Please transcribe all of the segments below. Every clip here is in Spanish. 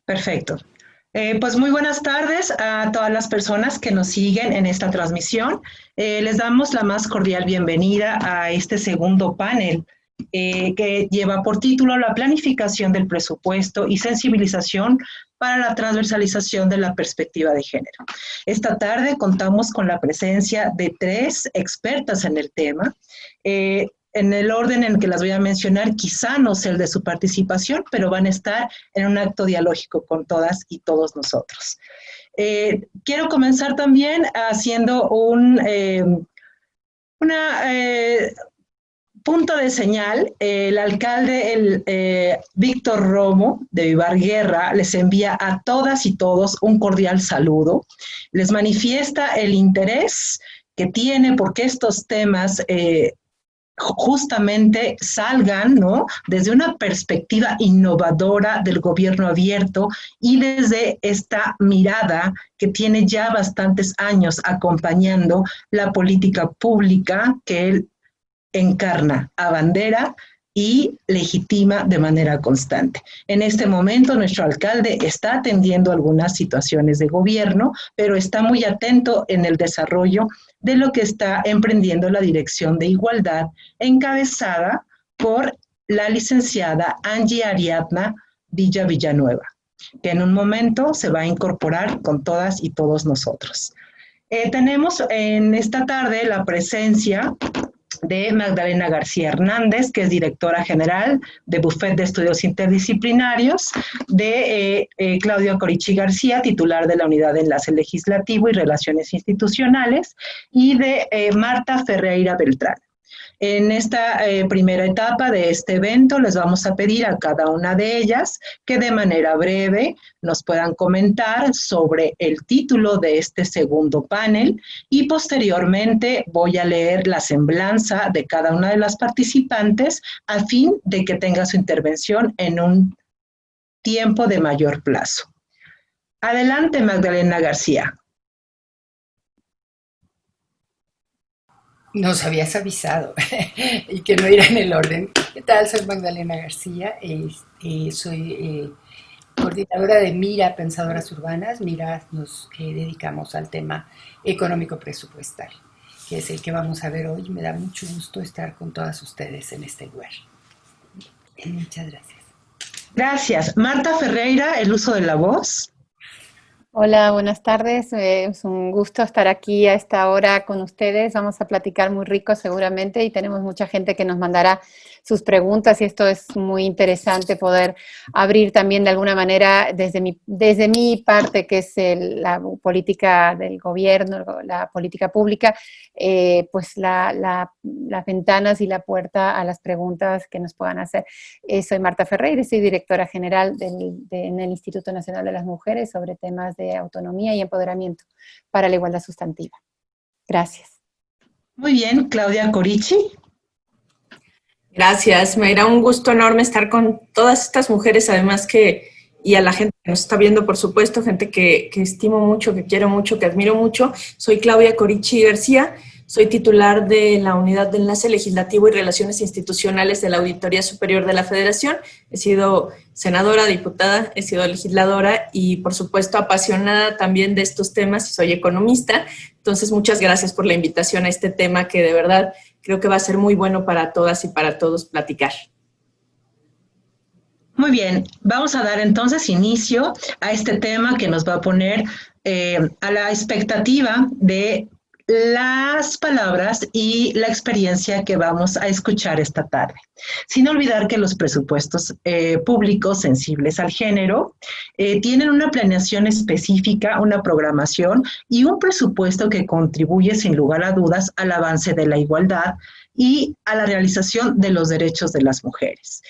Perfecto. Pues muy buenas tardes a todas las personas que nos siguen en esta transmisión. Les damos la más cordial bienvenida a este segundo panel que lleva por título La planificación del presupuesto y sensibilización para la transversalización de la perspectiva de género. Esta tarde contamos con la presencia de 3 expertas en el tema. En el orden en que las voy a mencionar, quizá no sea el de su participación, pero van a estar en un acto dialógico con todas y todos nosotros. Quiero comenzar también haciendo punto de señal. El alcalde, Víctor Romo, de Vivar Guerra, les envía a todas y todos un cordial saludo. Les manifiesta el interés que tiene porque estos temas justamente salgan, ¿no?, desde una perspectiva innovadora del gobierno abierto y desde esta mirada que tiene ya bastantes años acompañando la política pública que él encarna, abandera y legitima de manera constante. En este momento nuestro alcalde está atendiendo algunas situaciones de gobierno, pero está muy atento en el desarrollo de lo que está emprendiendo la Dirección de Igualdad, encabezada por la licenciada Angie Ariadna Villanueva, que en un momento se va a incorporar con todas y todos nosotros. Tenemos en esta tarde la presencia de Magdalena García Hernández, que es directora general de Buffet de Estudios Interdisciplinarios, de Claudia Corichi García, titular de la Unidad de Enlace Legislativo y Relaciones Institucionales, y de Marta Ferreira Beltrán. En esta primera etapa de este evento les vamos a pedir a cada una de ellas que de manera breve nos puedan comentar sobre el título de este segundo panel y posteriormente voy a leer la semblanza de cada una de las participantes a fin de que tenga su intervención en un tiempo de mayor plazo. Adelante, Magdalena García. Nos habías avisado y que no irá en el orden. ¿Qué tal? Soy Magdalena García, soy coordinadora de Mira Pensadoras Urbanas. Mira nos dedicamos al tema económico presupuestal, que es el que vamos a ver hoy. Me da mucho gusto estar con todas ustedes en este lugar. Muchas gracias. Gracias. Marta Ferreira, el uso de la voz. Hola, buenas tardes. Es un gusto estar aquí a esta hora con ustedes. Vamos a platicar muy rico seguramente y tenemos mucha gente que nos mandará sus preguntas y esto es muy interesante poder abrir también de alguna manera desde mi parte, que es la política del gobierno, la política pública, pues las ventanas y la puerta a las preguntas que nos puedan hacer. Soy Marta Ferreira, soy directora general en el Instituto Nacional de las Mujeres sobre temas de autonomía y empoderamiento para la igualdad sustantiva. Gracias. Muy bien, Claudia Corichi. Gracias, me da un gusto enorme estar con todas estas mujeres, además y a la gente que nos está viendo, por supuesto, gente que estimo mucho, que quiero mucho, que admiro mucho. Soy Claudia Corichi García, soy titular de la Unidad de Enlace Legislativo y Relaciones Institucionales de la Auditoría Superior de la Federación. He sido senadora, diputada, he sido legisladora y, por supuesto, apasionada también de estos temas y soy economista. Entonces, muchas gracias por la invitación a este tema que de verdad creo que va a ser muy bueno para todas y para todos platicar. Muy bien, vamos a dar entonces inicio a este tema que nos va a poner a la expectativa de las palabras y la experiencia que vamos a escuchar esta tarde. Sin olvidar que los presupuestos públicos sensibles al género tienen una planeación específica, una programación y un presupuesto que contribuye sin lugar a dudas al avance de la igualdad y a la realización de los derechos de las mujeres.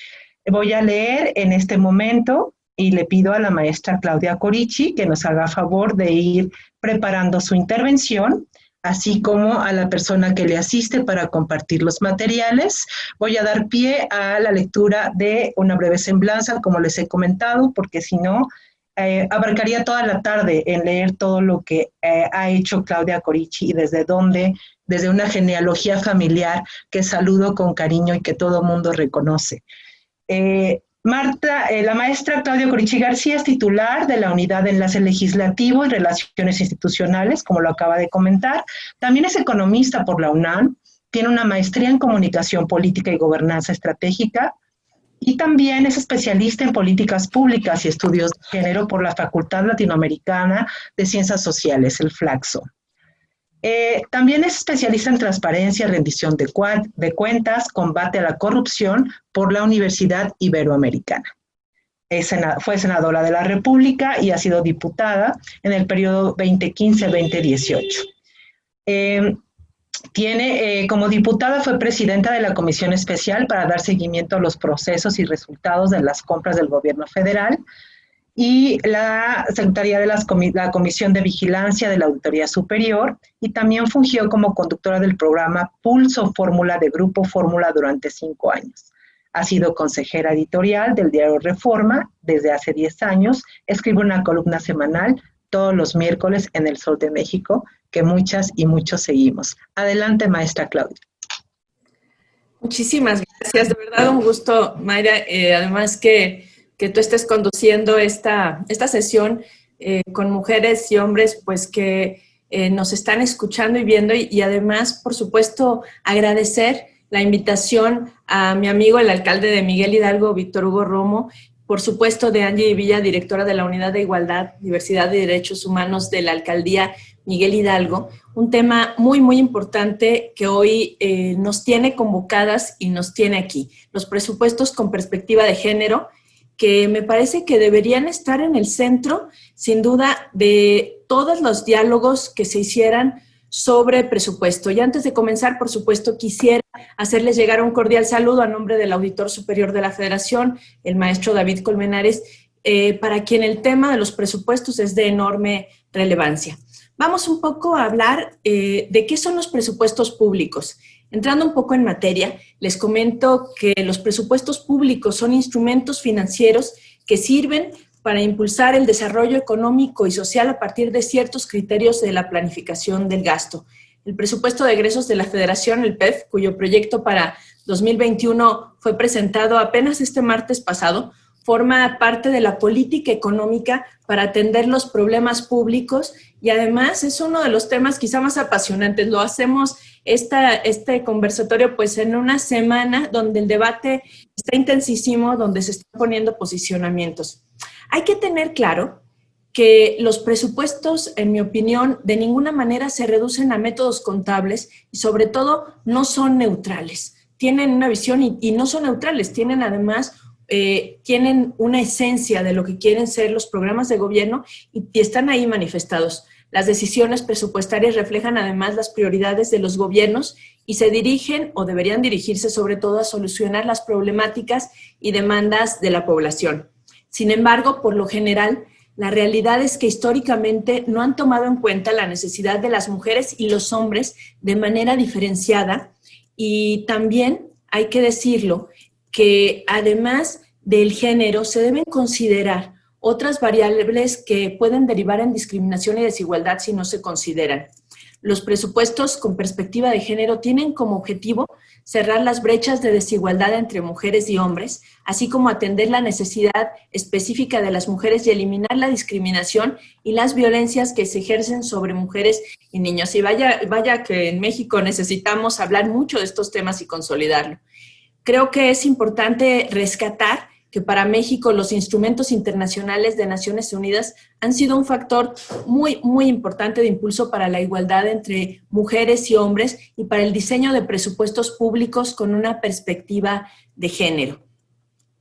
Voy a leer en este momento y le pido a la maestra Claudia Corichi que nos haga favor de ir preparando su intervención, así como a la persona que le asiste para compartir los materiales. Voy a dar pie a la lectura de una breve semblanza, como les he comentado, porque si no, abarcaría toda la tarde en leer todo lo que ha hecho Claudia Corichi y desde una genealogía familiar que saludo con cariño y que todo mundo reconoce. La maestra Claudia Corichi García es titular de la Unidad de Enlace Legislativo y Relaciones Institucionales, como lo acaba de comentar. También es economista por la UNAM, tiene una maestría en Comunicación Política y Gobernanza Estratégica, y también es especialista en políticas públicas y estudios de género por la Facultad Latinoamericana de Ciencias Sociales, el FLACSO. También es especialista en transparencia, rendición de cuentas, combate a la corrupción por la Universidad Iberoamericana. Fue senadora de la República y ha sido diputada en el periodo 2015-2018. Como diputada fue presidenta de la Comisión Especial para dar seguimiento a los procesos y resultados de las compras del gobierno federal y la secretaría de la Comisión de Vigilancia de la Auditoría Superior, y también fungió como conductora del programa Pulso Fórmula de Grupo Fórmula durante 5 años. Ha sido consejera editorial del diario Reforma desde hace 10 años, escribe una columna semanal todos los miércoles en El Sol de México, que muchas y muchos seguimos. Adelante, maestra Claudia. Muchísimas gracias, de verdad un gusto, Mayra, además que tú estés conduciendo esta sesión con mujeres y hombres pues que nos están escuchando y viendo, y además, por supuesto, agradecer la invitación a mi amigo, el alcalde de Miguel Hidalgo, Víctor Hugo Romo, por supuesto de Angie Villa, directora de la Unidad de Igualdad, Diversidad y Derechos Humanos de la Alcaldía Miguel Hidalgo, un tema muy, muy importante que hoy nos tiene convocadas y nos tiene aquí. Los presupuestos con perspectiva de género, que me parece que deberían estar en el centro, sin duda, de todos los diálogos que se hicieran sobre presupuesto. Y antes de comenzar, por supuesto, quisiera hacerles llegar un cordial saludo a nombre del Auditor Superior de la Federación, el maestro David Colmenares, para quien el tema de los presupuestos es de enorme relevancia. Vamos un poco a hablar de qué son los presupuestos públicos. Entrando un poco en materia, les comento que los presupuestos públicos son instrumentos financieros que sirven para impulsar el desarrollo económico y social a partir de ciertos criterios de la planificación del gasto. El presupuesto de egresos de la Federación, el PEF, cuyo proyecto para 2021 fue presentado apenas este martes pasado, forma parte de la política económica para atender los problemas públicos y además es uno de los temas quizá más apasionantes. Lo hacemos este conversatorio pues en una semana donde el debate está intensísimo, donde se están poniendo posicionamientos. Hay que tener claro que los presupuestos, en mi opinión, de ninguna manera se reducen a métodos contables y sobre todo no son neutrales. Tienen una visión y no son neutrales, tienen además tienen una esencia de lo que quieren ser los programas de gobierno y están ahí manifestados. Las decisiones presupuestarias reflejan además las prioridades de los gobiernos y se dirigen o deberían dirigirse sobre todo a solucionar las problemáticas y demandas de la población. Sin embargo, por lo general, la realidad es que históricamente no han tomado en cuenta la necesidad de las mujeres y los hombres de manera diferenciada y también hay que decirlo que además del género se deben considerar otras variables que pueden derivar en discriminación y desigualdad si no se consideran. Los presupuestos con perspectiva de género tienen como objetivo cerrar las brechas de desigualdad entre mujeres y hombres, así como atender la necesidad específica de las mujeres y eliminar la discriminación y las violencias que se ejercen sobre mujeres y niños. Y vaya que en México necesitamos hablar mucho de estos temas y consolidarlo. Creo que es importante rescatar que para México los instrumentos internacionales de Naciones Unidas han sido un factor muy, muy importante de impulso para la igualdad entre mujeres y hombres y para el diseño de presupuestos públicos con una perspectiva de género.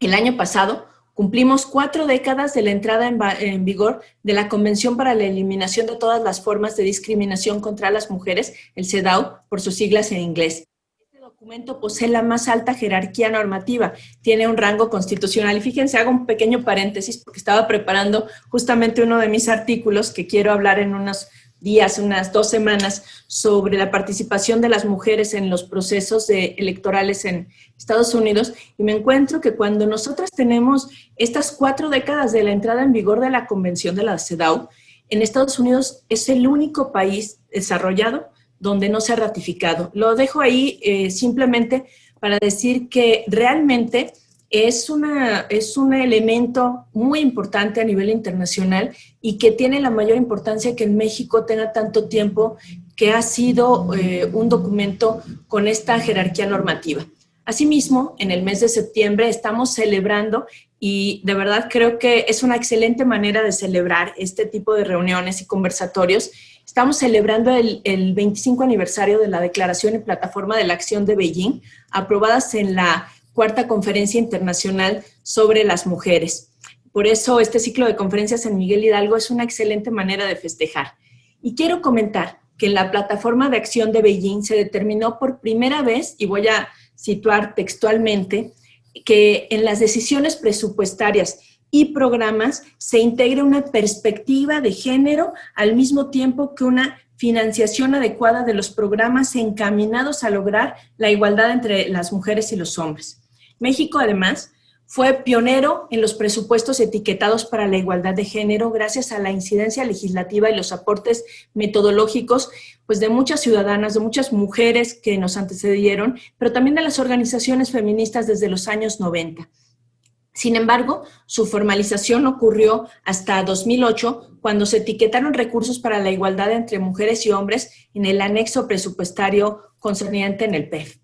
El año pasado cumplimos 4 décadas de la entrada en vigor de la Convención para la Eliminación de todas las formas de discriminación contra las mujeres, el CEDAW, por sus siglas en inglés. El documento posee la más alta jerarquía normativa, tiene un rango constitucional y fíjense, hago un pequeño paréntesis porque estaba preparando justamente uno de mis artículos que quiero hablar en unos días, unas 2 semanas, sobre la participación de las mujeres en los procesos electorales en Estados Unidos y me encuentro que cuando nosotras tenemos estas 4 décadas de la entrada en vigor de la Convención de la CEDAW, en Estados Unidos es el único país desarrollado donde no se ha ratificado. Lo dejo ahí simplemente para decir que realmente es un elemento muy importante a nivel internacional y que tiene la mayor importancia que en México tenga tanto tiempo, que ha sido un documento con esta jerarquía normativa. Asimismo, en el mes de septiembre estamos celebrando, y de verdad creo que es una excelente manera de celebrar este tipo de reuniones y conversatorios. Estamos celebrando el 25 aniversario de la Declaración y Plataforma de la Acción de Beijing, aprobadas en la Cuarta Conferencia Internacional sobre las Mujeres. Por eso este ciclo de conferencias en Miguel Hidalgo es una excelente manera de festejar. Y quiero comentar que en la Plataforma de Acción de Beijing se determinó por primera vez, y voy a situar textualmente, que en las decisiones presupuestarias y programas se integre una perspectiva de género al mismo tiempo que una financiación adecuada de los programas encaminados a lograr la igualdad entre las mujeres y los hombres. México, además, fue pionero en los presupuestos etiquetados para la igualdad de género gracias a la incidencia legislativa y los aportes metodológicos pues, de muchas ciudadanas, de muchas mujeres que nos antecedieron, pero también de las organizaciones feministas desde los años 90. Sin embargo, su formalización ocurrió hasta 2008, cuando se etiquetaron recursos para la igualdad entre mujeres y hombres en el anexo presupuestario concerniente en el PEF.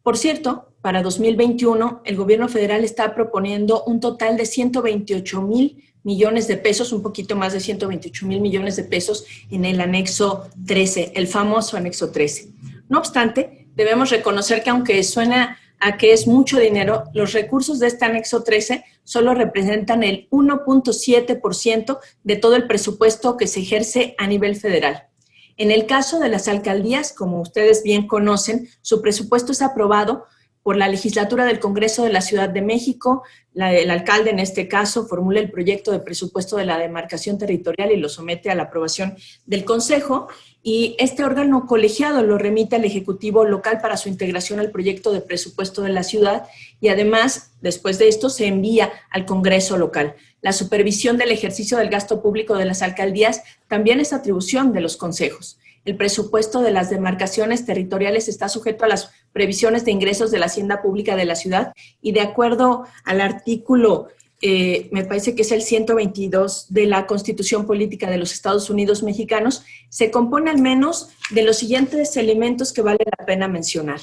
Por cierto, para 2021, el gobierno federal está proponiendo un total de 128,000 millones de pesos, un poquito más de 128,000 millones de pesos en el anexo 13, el famoso anexo 13. No obstante, debemos reconocer que aunque suena a que es mucho dinero, los recursos de este anexo 13 solo representan el 1.7% de todo el presupuesto que se ejerce a nivel federal. En el caso de las alcaldías, como ustedes bien conocen, su presupuesto es aprobado por la legislatura del Congreso de la Ciudad de México. El alcalde, en este caso, formula el proyecto de presupuesto de la demarcación territorial y lo somete a la aprobación del Consejo, y este órgano colegiado lo remite al Ejecutivo local para su integración al proyecto de presupuesto de la ciudad, y además, después de esto, se envía al Congreso local. La supervisión del ejercicio del gasto público de las alcaldías también es atribución de los consejos. El presupuesto de las demarcaciones territoriales está sujeto a las previsiones de ingresos de la Hacienda Pública de la ciudad, y de acuerdo al artículo, me parece que es el 122 de la Constitución Política de los Estados Unidos Mexicanos, se compone al menos de los siguientes elementos que vale la pena mencionar.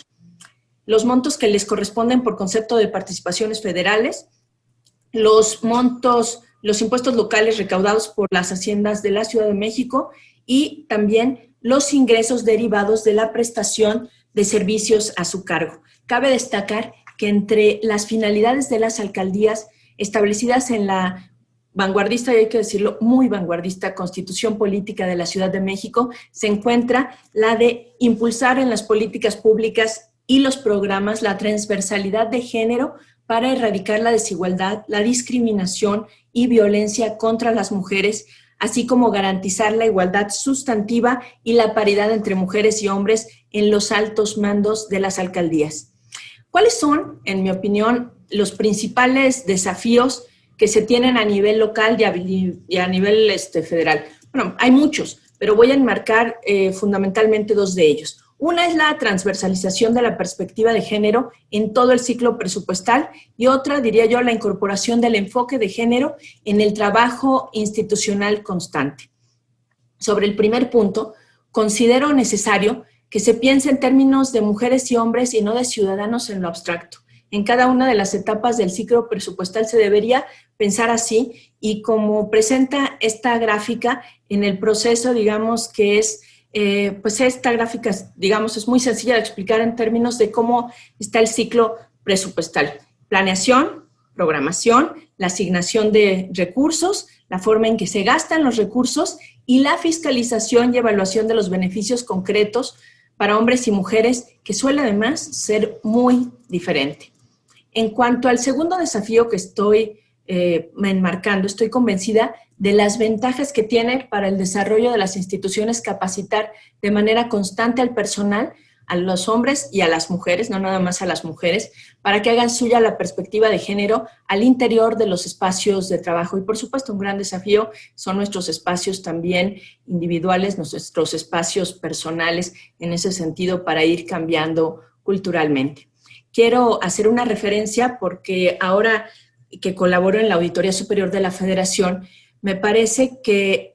Los montos que les corresponden por concepto de participaciones federales, los impuestos locales recaudados por las haciendas de la Ciudad de México, y también los ingresos derivados de la prestación de servicios a su cargo. Cabe destacar que entre las finalidades de las alcaldías establecidas en la vanguardista, y hay que decirlo, muy vanguardista Constitución Política de la Ciudad de México, se encuentra la de impulsar en las políticas públicas y los programas la transversalidad de género para erradicar la desigualdad, la discriminación y violencia contra las mujeres, así como garantizar la igualdad sustantiva y la paridad entre mujeres y hombres en los altos mandos de las alcaldías. ¿Cuáles son, en mi opinión, los principales desafíos que se tienen a nivel local y a nivel federal? Bueno, hay muchos, pero voy a enmarcar fundamentalmente dos de ellos. Una es la transversalización de la perspectiva de género en todo el ciclo presupuestal, y otra, diría yo, la incorporación del enfoque de género en el trabajo institucional constante. Sobre el primer punto, considero necesario que se piense en términos de mujeres y hombres y no de ciudadanos en lo abstracto. En cada una de las etapas del ciclo presupuestal se debería pensar así, y como presenta esta gráfica en el proceso, digamos que es, pues esta gráfica, digamos, es muy sencilla de explicar en términos de cómo está el ciclo presupuestal. Planeación, programación, la asignación de recursos, la forma en que se gastan los recursos y la fiscalización y evaluación de los beneficios concretos para hombres y mujeres, que suele además ser muy diferente. En cuanto al segundo desafío que estoy enmarcando, estoy convencida de las ventajas que tiene para el desarrollo de las instituciones capacitar de manera constante al personal, a los hombres y a las mujeres, no nada más a las mujeres, para que hagan suya la perspectiva de género al interior de los espacios de trabajo. Y por supuesto, un gran desafío son nuestros espacios también individuales, nuestros espacios personales en ese sentido, para ir cambiando culturalmente. quiero hacer una referencia porque ahora que colaboro en la Auditoría Superior de la Federación, me parece que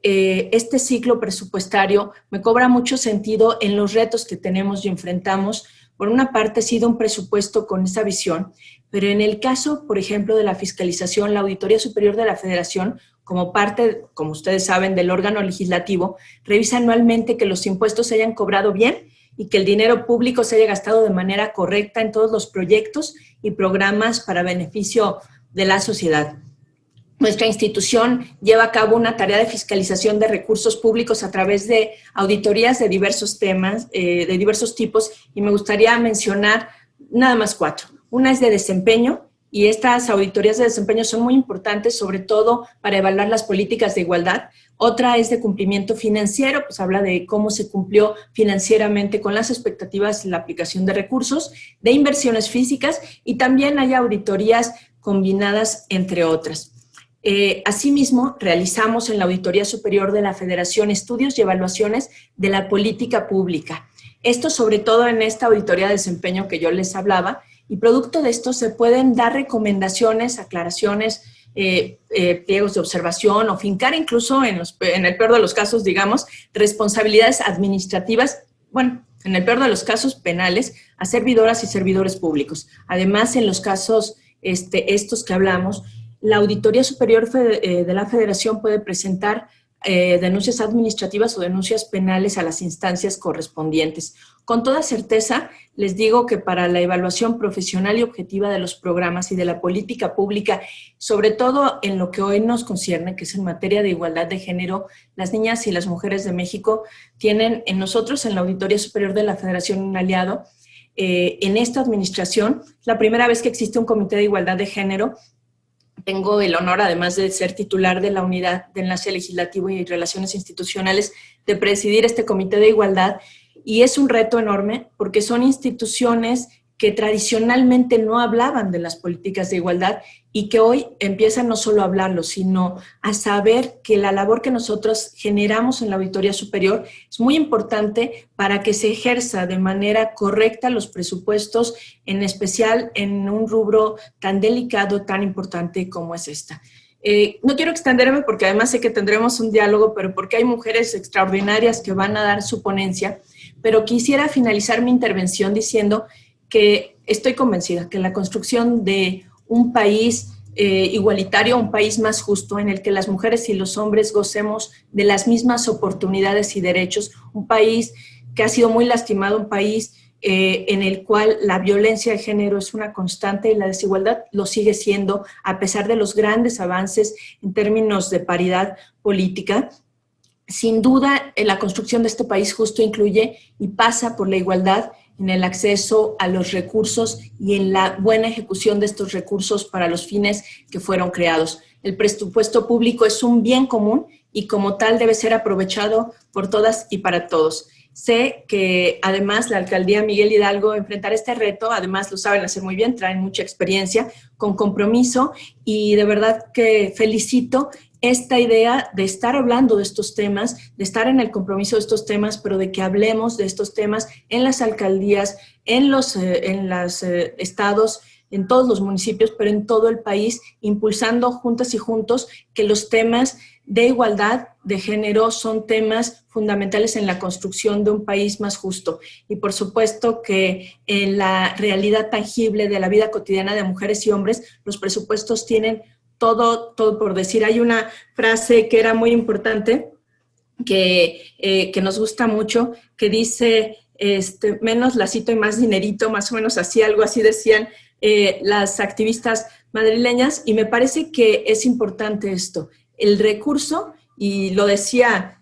este ciclo presupuestario me cobra mucho sentido en los retos que tenemos y enfrentamos. Por una parte, ha sido un presupuesto con esa visión, pero en el caso, por ejemplo, de la fiscalización, la Auditoría Superior de la Federación, como parte, como ustedes saben, del órgano legislativo, revisa anualmente que los impuestos se hayan cobrado bien y que el dinero público se haya gastado de manera correcta en todos los proyectos y programas para beneficio de la sociedad. Nuestra institución lleva a cabo una tarea de fiscalización de recursos públicos a través de auditorías de diversos temas, de diversos tipos, y me gustaría mencionar nada más 4. Una es de desempeño, y estas auditorías de desempeño son muy importantes, sobre todo para evaluar las políticas de igualdad. Otra es de cumplimiento financiero, pues habla de cómo se cumplió financieramente con las expectativas en la aplicación de recursos, de inversiones físicas, y también hay auditorías combinadas, entre otras. Asimismo, realizamos en la Auditoría Superior de la Federación estudios y evaluaciones de la política pública. Esto sobre todo en esta auditoría de desempeño que yo les hablaba, y producto de esto se pueden dar recomendaciones, aclaraciones, pliegos de observación o fincar incluso en el peor de los casos, digamos, responsabilidades administrativas, bueno, en el peor de los casos penales, a servidoras y servidores públicos. Además, en los casos estos que hablamos, la Auditoría Superior de la Federación puede presentar denuncias administrativas o denuncias penales a las instancias correspondientes. Con toda certeza, les digo que para la evaluación profesional y objetiva de los programas y de la política pública, sobre todo en lo que hoy nos concierne, que es en materia de igualdad de género, las niñas y las mujeres de México tienen en nosotros, en la Auditoría Superior de la Federación, un aliado. En esta administración, la primera vez que existe un comité de igualdad de género. Tengo el honor, además de ser titular de la Unidad de Enlace Legislativo y Relaciones Institucionales, de presidir este Comité de Igualdad, y es un reto enorme porque son instituciones que tradicionalmente no hablaban de las políticas de igualdad y que hoy empiezan no solo a hablarlo, sino a saber que la labor que nosotros generamos en la Auditoría Superior es muy importante para que se ejerza de manera correcta los presupuestos, en especial en un rubro tan delicado, tan importante como es esta. No quiero extenderme porque además sé que tendremos un diálogo, pero porque hay mujeres extraordinarias que van a dar su ponencia, pero quisiera finalizar mi intervención diciendo que estoy convencida que la construcción de un país igualitario, un país más justo, en el que las mujeres y los hombres gocemos de las mismas oportunidades y derechos, un país que ha sido muy lastimado, un país en el cual la violencia de género es una constante y la desigualdad lo sigue siendo, a pesar de los grandes avances en términos de paridad política. Sin duda, la construcción de este país justo incluye y pasa por la igualdad en el acceso a los recursos y en la buena ejecución de estos recursos para los fines que fueron creados. El presupuesto público es un bien común y como tal debe ser aprovechado por todas y para todos. Sé que además la Alcaldía Miguel Hidalgo enfrentará este reto, además lo saben hacer muy bien, traen mucha experiencia, con compromiso, y de verdad que felicito esta idea de estar hablando de estos temas, de estar en el compromiso de estos temas, pero de que hablemos de estos temas en las alcaldías, en los estados, en todos los municipios, pero en todo el país, impulsando juntas y juntos que los temas de igualdad de género son temas fundamentales en la construcción de un país más justo. Y por supuesto que en la realidad tangible de la vida cotidiana de mujeres y hombres, los presupuestos tienen todo por decir. Hay una frase que era muy importante, que nos gusta mucho, que dice, menos lacito y más dinerito, más o menos así, algo así decían las activistas madrileñas, y me parece que es importante esto. El recurso, y lo decía,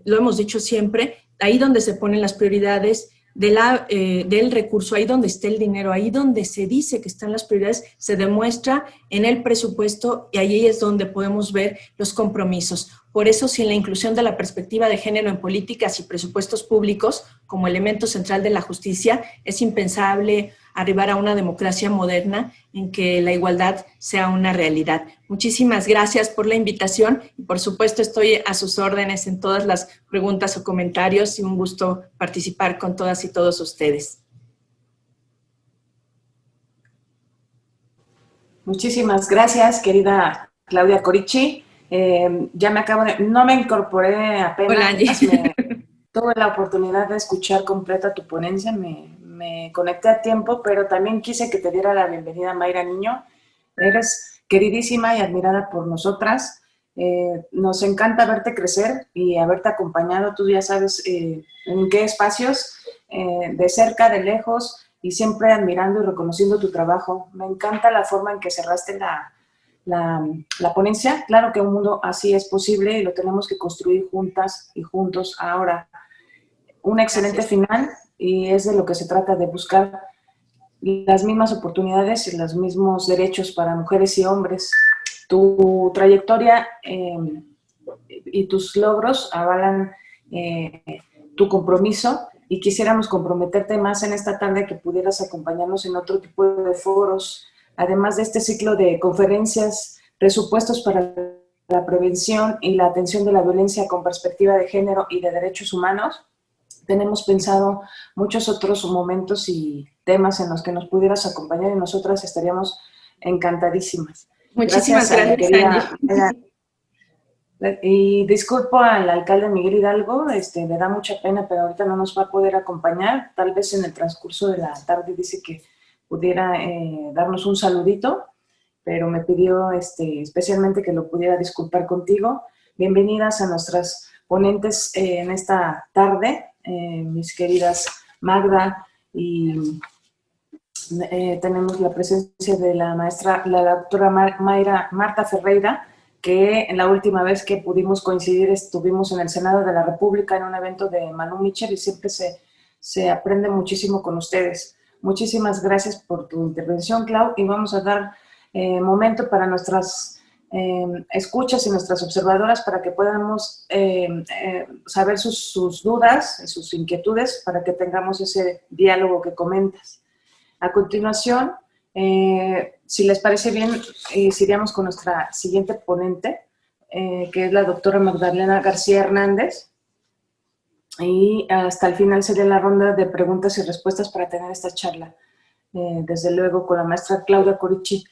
lo hemos dicho siempre, ahí donde se ponen las prioridades del recurso, ahí donde está el dinero, ahí donde se dice que están las prioridades, se demuestra en el presupuesto, y ahí es donde podemos ver los compromisos. Por eso, sin la inclusión de la perspectiva de género en políticas y presupuestos públicos como elemento central de la justicia, es impensable arribar a una democracia moderna en que la igualdad sea una realidad. Muchísimas gracias por la invitación y por supuesto estoy a sus órdenes en todas las preguntas o comentarios, y un gusto participar con todas y todos ustedes. Muchísimas gracias, querida Claudia Corichi. Ya me acabo de... No me incorporé apenas. Hola, Angie. Tuve la oportunidad de escuchar completa tu ponencia, me conecté a tiempo, pero también quise que te diera la bienvenida, Mayra Niño. Eres queridísima y admirada por nosotras. Nos encanta verte crecer y haberte acompañado. Tú ya sabes en qué espacios, de cerca, de lejos, y siempre admirando y reconociendo tu trabajo. Me encanta la forma en que cerraste la ponencia. Claro que un mundo así es posible y lo tenemos que construir juntas y juntos ahora. Un excelente final, y es de lo que se trata, de buscar las mismas oportunidades y los mismos derechos para mujeres y hombres. Tu trayectoria y tus logros avalan tu compromiso, y quisiéramos comprometerte más en esta tarde, que pudieras acompañarnos en otro tipo de foros, además de este ciclo de conferencias, presupuestos para la prevención y la atención de la violencia con perspectiva de género y de derechos humanos. Tenemos pensado muchos otros momentos y temas en los que nos pudieras acompañar, y nosotras estaríamos encantadísimas. Muchísimas gracias, Angie. Y disculpo al alcalde Miguel Hidalgo, le da mucha pena, pero ahorita no nos va a poder acompañar. Tal vez en el transcurso de la tarde dice que pudiera darnos un saludito, pero me pidió especialmente que lo pudiera disculpar contigo. Bienvenidas a nuestras ponentes en esta tarde, mis queridas Magda, y tenemos la presencia de la maestra, la doctora Marta Ferreira, que en la última vez que pudimos coincidir estuvimos en el Senado de la República en un evento de Manu Mitchell, y siempre se aprende muchísimo con ustedes. Muchísimas gracias por tu intervención, Clau, y vamos a dar momento para nuestras escuchas y nuestras observadoras, para que podamos saber sus dudas, sus inquietudes, para que tengamos ese diálogo que comentas. A continuación, si les parece bien, iríamos con nuestra siguiente ponente, que es la doctora Magdalena García Hernández, y hasta el final sería la ronda de preguntas y respuestas para tener esta charla, desde luego con la maestra Claudia Corichi,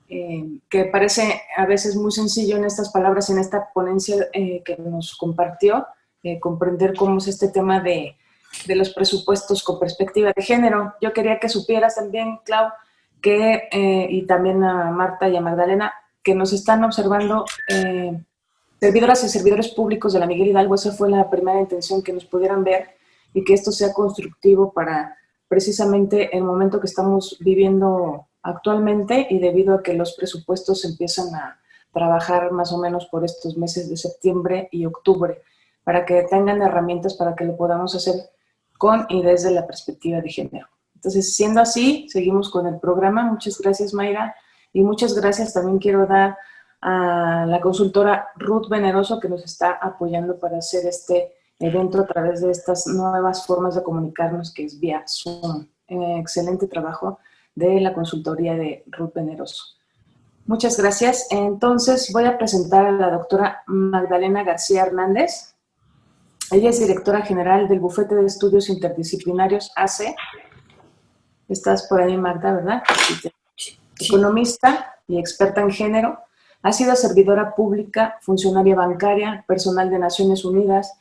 que parece a veces muy sencillo en estas palabras, en esta ponencia que nos compartió, comprender cómo es este tema de los presupuestos con perspectiva de género. Yo quería que supieras también, Clau, que, y también a Marta y a Magdalena, que nos están observando servidoras y servidores públicos de la Miguel Hidalgo. Esa fue la primera intención, que nos pudieran ver y que esto sea constructivo para precisamente el momento que estamos viviendo actualmente, y debido a que los presupuestos empiezan a trabajar más o menos por estos meses de septiembre y octubre, para que tengan herramientas para que lo podamos hacer con y desde la perspectiva de género. Entonces, siendo así, seguimos con el programa. Muchas gracias, Mayra, y muchas gracias también quiero dar a la consultora Ruth Veneroso, que nos está apoyando para hacer este evento a través de estas nuevas formas de comunicarnos, que es vía Zoom. Excelente trabajo de la consultoría de Ruth Veneroso. Muchas gracias. Entonces, voy a presentar a la doctora Magdalena García Hernández. Ella es directora general del Bufete de Estudios Interdisciplinarios AC. Estás por ahí, Magda, ¿verdad? Sí. Economista y experta en género. Ha sido servidora pública, funcionaria bancaria, personal de Naciones Unidas,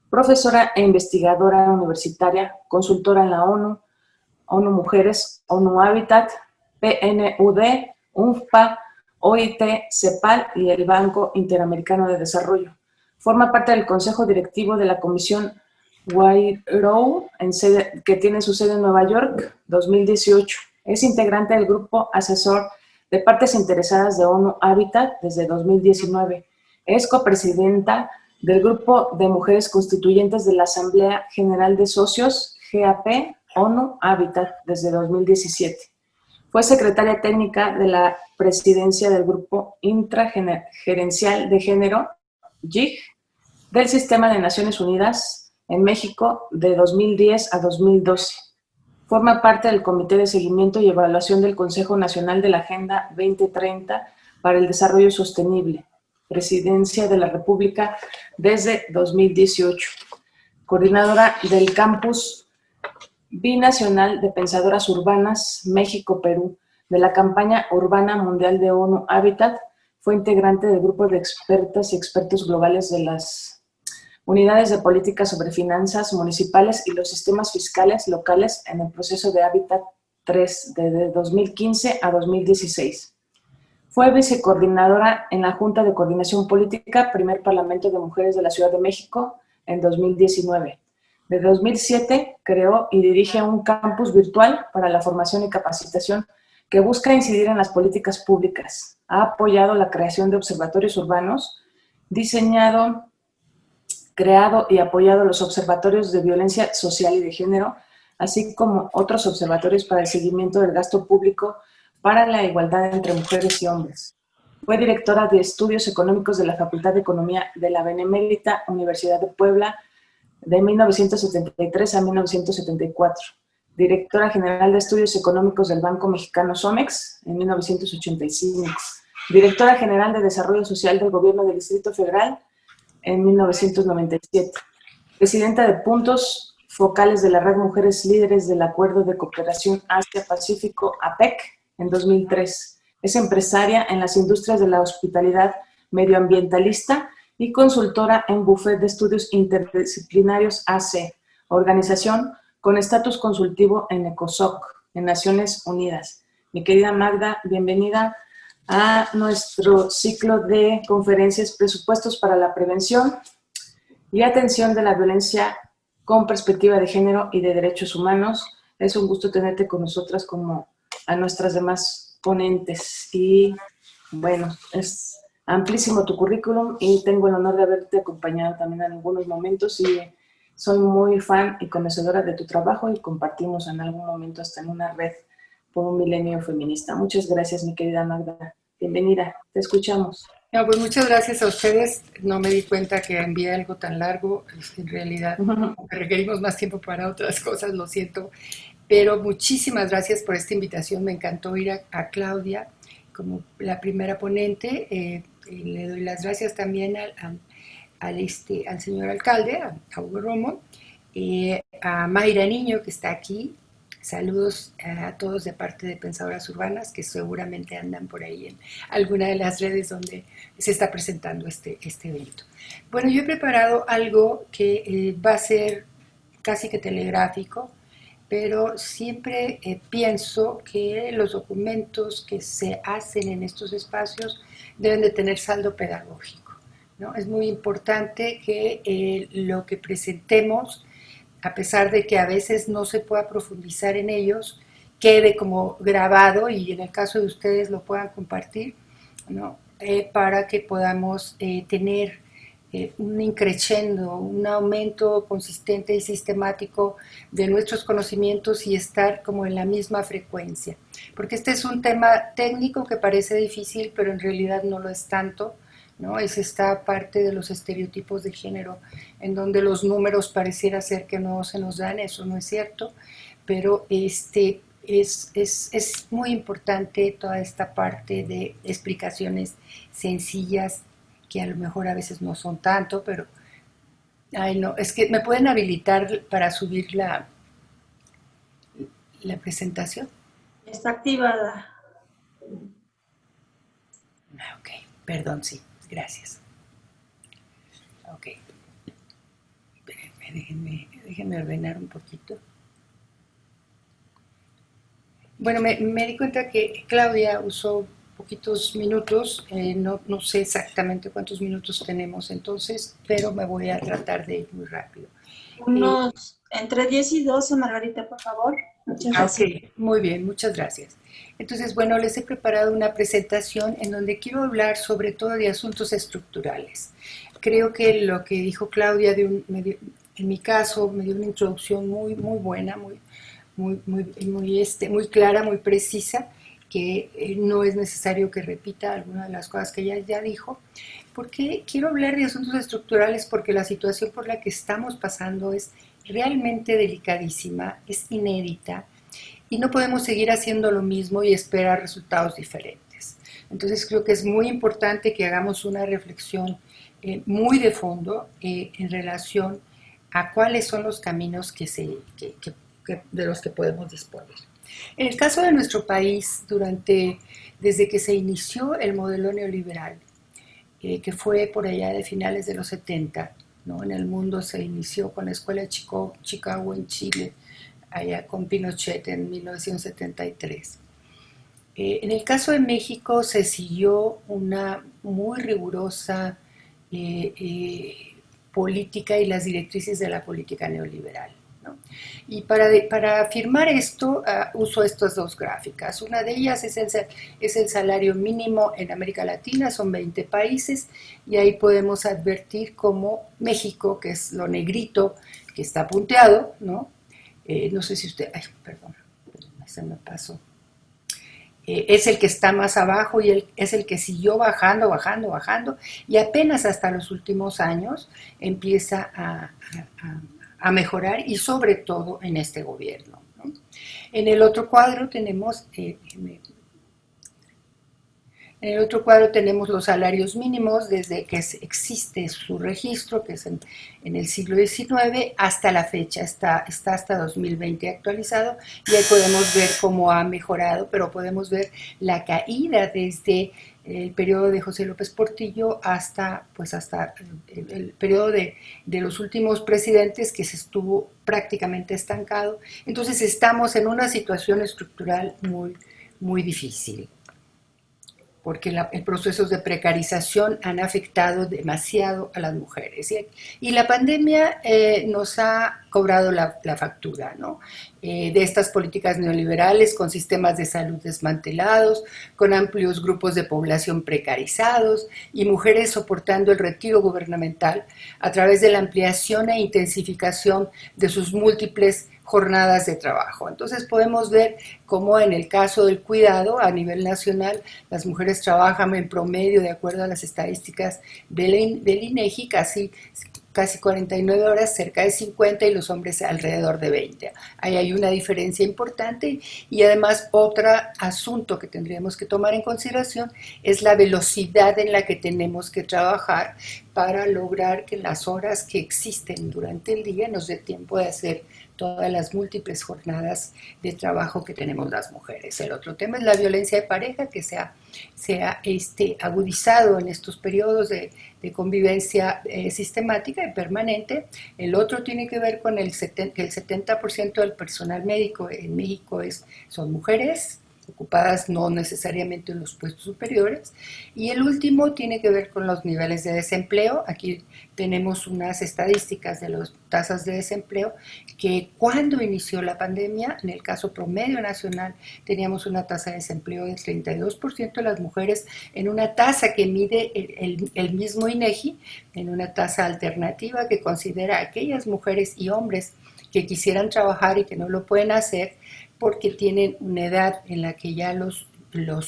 profesora e investigadora universitaria, consultora en la ONU, ONU Mujeres, ONU Habitat, PNUD, UNFPA, OIT, CEPAL y el Banco Interamericano de Desarrollo. Forma parte del Consejo Directivo de la Comisión Wairow, que tiene su sede en Nueva York, 2018. Es integrante del Grupo Asesor de Partes Interesadas de ONU Habitat desde 2019. Es copresidenta del Grupo de Mujeres Constituyentes de la Asamblea General de Socios, GAP, ONU Habitat desde 2017. Fue secretaria técnica de la presidencia del Grupo Intragerencial de Género, GIG, del Sistema de Naciones Unidas en México de 2010 a 2012. Forma parte del Comité de Seguimiento y Evaluación del Consejo Nacional de la Agenda 2030 para el Desarrollo Sostenible, Presidencia de la República desde 2018. Coordinadora del Campus Binacional de Pensadoras Urbanas, México-Perú, de la campaña urbana mundial de ONU Habitat. Fue integrante del grupo de expertas y expertos globales de las unidades de política sobre finanzas municipales y los sistemas fiscales locales en el proceso de Habitat 3 de 2015 a 2016. Fue vicecoordinadora en la Junta de Coordinación Política, primer Parlamento de Mujeres de la Ciudad de México, en 2019. De 2007 creó y dirige un campus virtual para la formación y capacitación que busca incidir en las políticas públicas. Ha apoyado la creación de observatorios urbanos, diseñado, creado y apoyado los observatorios de violencia social y de género, así como otros observatorios para el seguimiento del gasto público para la igualdad entre mujeres y hombres. Fue directora de Estudios Económicos de la Facultad de Economía de la Benemérita Universidad de Puebla de 1973 a 1974. Directora General de Estudios Económicos del Banco Mexicano Somex en 1985. Directora General de Desarrollo Social del Gobierno del Distrito Federal en 1997. Presidenta de Puntos Focales de la Red Mujeres Líderes del Acuerdo de Cooperación Asia-Pacífico, APEC, en 2003. Es empresaria en las industrias de la hospitalidad medioambientalista y consultora en Buffet de Estudios Interdisciplinarios AC, organización con estatus consultivo en ECOSOC, en Naciones Unidas. Mi querida Magda, bienvenida a nuestro ciclo de conferencias Presupuestos para la Prevención y Atención de la Violencia con Perspectiva de Género y de Derechos Humanos. Es un gusto tenerte con nosotras como a nuestras demás ponentes. Y bueno, es amplísimo tu currículum y tengo el honor de haberte acompañado también en algunos momentos y soy muy fan y conocedora de tu trabajo y compartimos en algún momento hasta en una red por un milenio feminista. Muchas gracias, mi querida Magda. Bienvenida, te escuchamos. No, pues muchas gracias a ustedes. No me di cuenta que envié algo tan largo. En realidad requerimos más tiempo para otras cosas, lo siento. Pero muchísimas gracias por esta invitación. Me encantó ir a Claudia como la primera ponente. Le doy las gracias también al señor alcalde, a Hugo Romo, a Mayra Niño, que está aquí. Saludos a todos de parte de Pensadoras Urbanas, que seguramente andan por ahí en alguna de las redes donde se está presentando este evento. Bueno, yo he preparado algo que va a ser casi que telegráfico, pero siempre pienso que los documentos que se hacen en estos espacios deben de tener saldo pedagógico, ¿no? Es muy importante que lo que presentemos, a pesar de que a veces no se pueda profundizar en ellos, quede como grabado y en el caso de ustedes lo puedan compartir, ¿no? Para que podamos tener un increciendo, un aumento consistente y sistemático de nuestros conocimientos y estar como en la misma frecuencia. Porque este es un tema técnico que parece difícil, pero en realidad no lo es tanto, ¿no? Es esta parte de los estereotipos de género en donde los números pareciera ser que no se nos dan, eso no es cierto, pero es muy importante toda esta parte de explicaciones sencillas que a lo mejor a veces no son tanto, pero ay no, es que me pueden habilitar para subir la presentación. Está activada. Ok, perdón, sí. Gracias. Ok. Déjenme ordenar un poquito. Bueno, me di cuenta que Claudia usó poquitos minutos, no sé exactamente cuántos minutos tenemos entonces, pero me voy a tratar de ir muy rápido. Unos entre 10 y 12, Margarita, por favor. Muchas gracias. Ok, muy bien, muchas gracias. Entonces, bueno, les he preparado una presentación en donde quiero hablar sobre todo de asuntos estructurales. Creo que lo que dijo Claudia, en mi caso, me dio una introducción muy buena, muy clara, muy precisa, que no es necesario que repita algunas de las cosas que ella ya dijo. Porque quiero hablar de asuntos estructurales porque la situación por la que estamos pasando es realmente delicadísima, es inédita y no podemos seguir haciendo lo mismo y esperar resultados diferentes. Entonces creo que es muy importante que hagamos una reflexión muy de fondo en relación a cuáles son los caminos de los que podemos disponer. En el caso de nuestro país, desde que se inició el modelo neoliberal, que fue por allá de finales de los 70, ¿no? En el mundo se inició con la Escuela de Chicago en Chile, allá con Pinochet en 1973. En el caso de México se siguió una muy rigurosa política y las directrices de la política neoliberal, ¿no? Y para afirmar esto, uso estas dos gráficas. Una de ellas es el salario mínimo en América Latina, son 20 países, y ahí podemos advertir cómo México, que es lo negrito, que está punteado, ¿no? No sé si usted... Ay, perdón, se me pasó. Es el que está más abajo y es el que siguió bajando, y apenas hasta los últimos años empieza a mejorar, y sobre todo en este gobierno, ¿no? En el otro cuadro tenemos... En el otro cuadro tenemos los salarios mínimos desde que existe su registro, que es en el siglo XIX, hasta la fecha, está hasta 2020 actualizado, y ahí podemos ver cómo ha mejorado, pero podemos ver la caída desde el periodo de José López Portillo hasta el periodo de los últimos presidentes, que se estuvo prácticamente estancado. Entonces estamos en una situación estructural muy, muy difícil, porque los procesos de precarización han afectado demasiado a las mujeres. Y la pandemia nos ha cobrado la factura, ¿no? De estas políticas neoliberales, con sistemas de salud desmantelados, con amplios grupos de población precarizados y mujeres soportando el retiro gubernamental a través de la ampliación e intensificación de sus múltiples jornadas de trabajo. Entonces podemos ver cómo en el caso del cuidado a nivel nacional las mujeres trabajan en promedio, de acuerdo a las estadísticas del INEGI, casi 49 horas, cerca de 50, y los hombres alrededor de 20. Ahí hay una diferencia importante, y además otro asunto que tendríamos que tomar en consideración es la velocidad en la que tenemos que trabajar para lograr que las horas que existen durante el día nos dé tiempo de hacer todas las múltiples jornadas de trabajo que tenemos las mujeres. El otro tema es la violencia de pareja, que se ha agudizado en estos periodos de convivencia sistemática y permanente. El otro tiene que ver con que el 70% del personal médico en México son mujeres, ocupadas no necesariamente en los puestos superiores. Y el último tiene que ver con los niveles de desempleo. Aquí tenemos unas estadísticas de las tasas de desempleo, que cuando inició la pandemia, en el caso promedio nacional, teníamos una tasa de desempleo del 32% de las mujeres, en una tasa que mide el mismo INEGI, en una tasa alternativa que considera a aquellas mujeres y hombres que quisieran trabajar y que no lo pueden hacer porque tienen una edad en la que ya los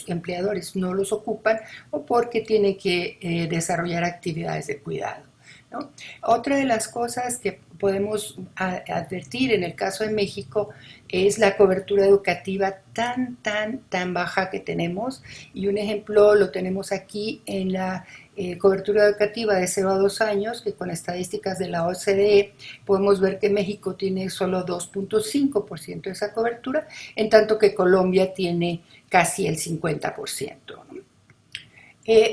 empleadores no los ocupan, o porque tienen que desarrollar actividades de cuidado, ¿no? Otra de las cosas que podemos advertir en el caso de México es la cobertura educativa tan baja que tenemos, y un ejemplo lo tenemos aquí en la cobertura educativa de 0 a 2 años, que con estadísticas de la OCDE podemos ver que México tiene solo 2.5% de esa cobertura, en tanto que Colombia tiene casi el 50%, ¿no?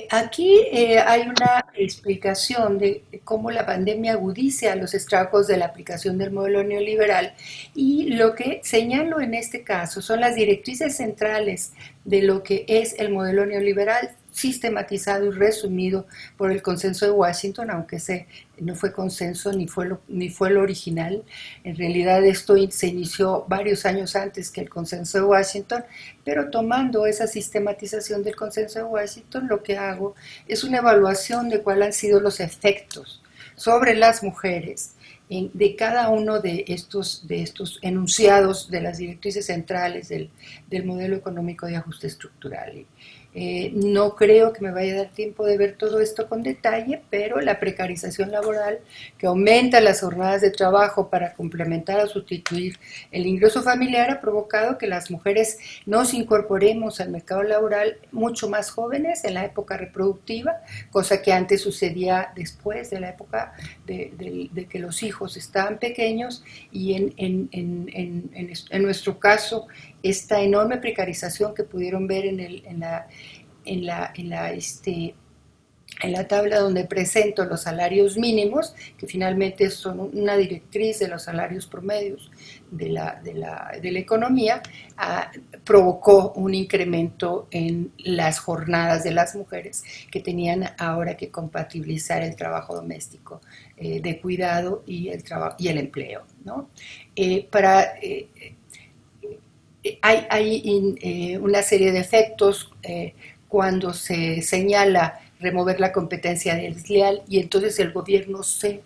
Aquí hay una explicación de cómo la pandemia agudiza los estragos de la aplicación del modelo neoliberal, y lo que señalo en este caso son las directrices centrales de lo que es el modelo neoliberal, sistematizado y resumido por el Consenso de Washington, aunque ese no fue consenso ni fue lo original. En realidad esto se inició varios años antes que el Consenso de Washington, pero tomando esa sistematización del Consenso de Washington, lo que hago es una evaluación de cuáles han sido los efectos sobre las mujeres de cada uno de estos enunciados de las directrices centrales del modelo económico de ajuste estructural. No creo que me vaya a dar tiempo de ver todo esto con detalle, pero la precarización laboral, que aumenta las jornadas de trabajo para complementar o sustituir el ingreso familiar, ha provocado que las mujeres nos incorporemos al mercado laboral mucho más jóvenes en la época reproductiva, cosa que antes sucedía después de la época de que los hijos estaban pequeños, y en nuestro caso esta enorme precarización que pudieron ver en la tabla donde presento los salarios mínimos, que finalmente son una directriz de los salarios promedios de la economía, provocó un incremento en las jornadas de las mujeres que tenían ahora que compatibilizar el trabajo doméstico de cuidado y el empleo, ¿no? Hay una serie de efectos cuando se señala remover la competencia desleal y entonces el gobierno se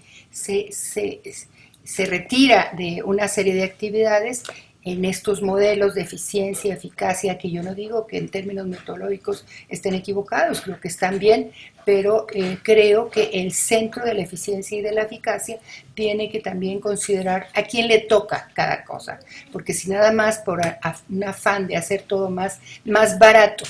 retira de una serie de actividades en estos modelos de eficiencia, eficacia, que yo no digo que en términos metodológicos estén equivocados, creo que están bien, pero creo que el centro de la eficiencia y de la eficacia tiene que también considerar a quién le toca cada cosa, porque si nada más por un afán de hacer todo más barato,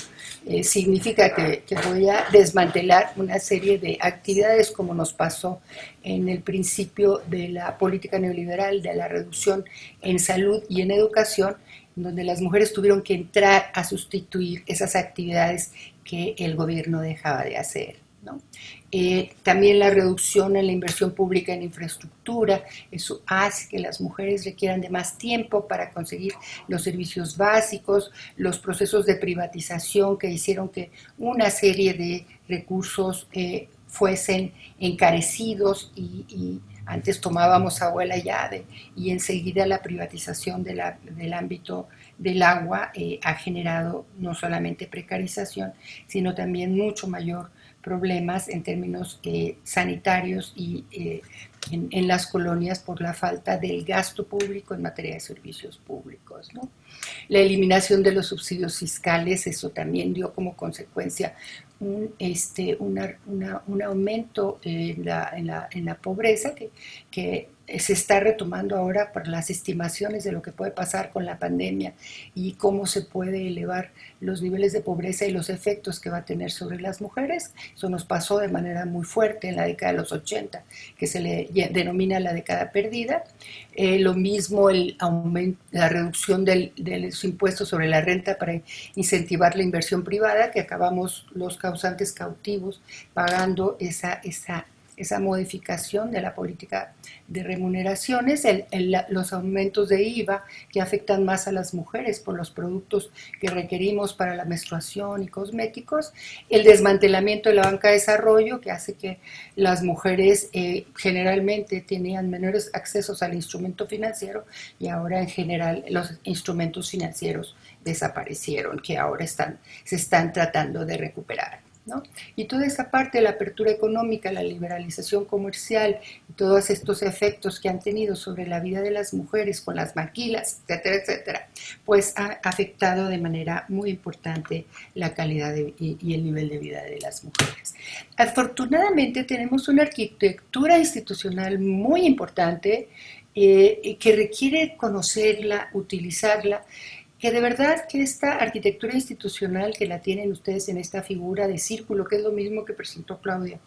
significa que voy a desmantelar una serie de actividades como nos pasó en el principio de la política neoliberal, de la reducción en salud y en educación, donde las mujeres tuvieron que entrar a sustituir esas actividades que el gobierno dejaba de hacer, ¿no? También la reducción en la inversión pública en infraestructura, eso hace que las mujeres requieran de más tiempo para conseguir los servicios básicos, los procesos de privatización que hicieron que una serie de recursos fuesen encarecidos y antes tomábamos agua la llave y enseguida la privatización del ámbito del agua ha generado no solamente precarización, sino también mucho mayor problemas en términos sanitarios y en las colonias por la falta del gasto público en materia de servicios públicos, ¿no? La eliminación de los subsidios fiscales, eso también dio como consecuencia un aumento en la pobreza que se está retomando ahora por las estimaciones de lo que puede pasar con la pandemia y cómo se puede elevar los niveles de pobreza y los efectos que va a tener sobre las mujeres. Eso nos pasó de manera muy fuerte en la década de los 80, que se le denomina la década perdida. Lo mismo la reducción de los impuestos sobre la renta para incentivar la inversión privada, que acabamos los causantes cautivos pagando esa modificación de la política de remuneraciones, los aumentos de IVA que afectan más a las mujeres por los productos que requerimos para la menstruación y cosméticos, el desmantelamiento de la banca de desarrollo que hace que las mujeres generalmente tenían menores accesos al instrumento financiero y ahora en general los instrumentos financieros desaparecieron, que ahora se están tratando de recuperar, ¿no? Y toda esa parte de la apertura económica, la liberalización comercial, y todos estos efectos que han tenido sobre la vida de las mujeres con las maquilas, etcétera, etcétera, pues ha afectado de manera muy importante la calidad y el nivel de vida de las mujeres. Afortunadamente tenemos una arquitectura institucional muy importante que requiere conocerla, utilizarla, que de verdad que esta arquitectura institucional que la tienen ustedes en esta figura de círculo, que es lo mismo que presentó Claudia,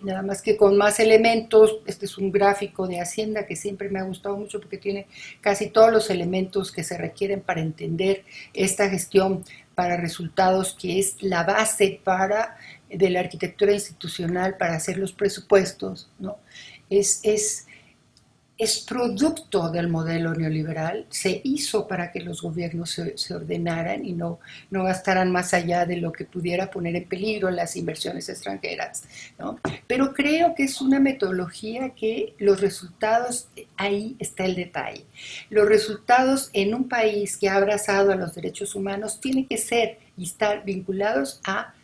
nada más que con más elementos. Este es un gráfico de Hacienda que siempre me ha gustado mucho porque tiene casi todos los elementos que se requieren para entender esta gestión para resultados, que es la base de la arquitectura institucional para hacer los presupuestos, ¿no? Es producto del modelo neoliberal, se hizo para que los gobiernos se ordenaran y no gastaran más allá de lo que pudiera poner en peligro las inversiones extranjeras, ¿no? Pero creo que es una metodología que los resultados, ahí está el detalle. Los resultados en un país que ha abrazado a los derechos humanos tienen que ser y estar vinculados a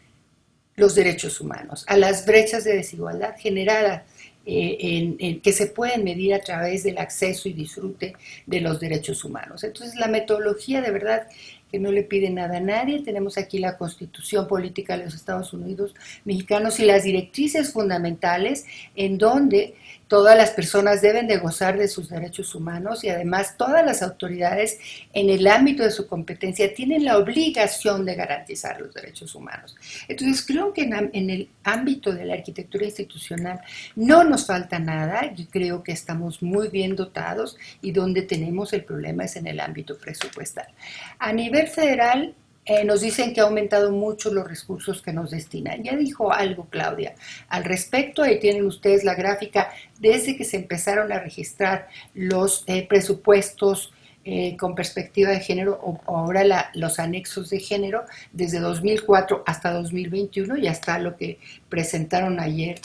los derechos humanos, a las brechas de desigualdad generadas que se pueden medir a través del acceso y disfrute de los derechos humanos. Entonces, la metodología de verdad que no le pide nada a nadie. Tenemos aquí la Constitución Política de los Estados Unidos Mexicanos y las directrices fundamentales en donde Todas las personas deben de gozar de sus derechos humanos y además todas las autoridades en el ámbito de su competencia tienen la obligación de garantizar los derechos humanos. Entonces creo que en el ámbito de la arquitectura institucional no nos falta nada. Yo creo que estamos muy bien dotados y donde tenemos el problema es en el ámbito presupuestal. A nivel federal, nos dicen que ha aumentado mucho los recursos que nos destinan. Ya dijo algo Claudia al respecto. Ahí tienen ustedes la gráfica desde que se empezaron a registrar los presupuestos con perspectiva de género, o ahora los anexos de género, desde 2004 hasta 2021, ya está lo que presentaron ayer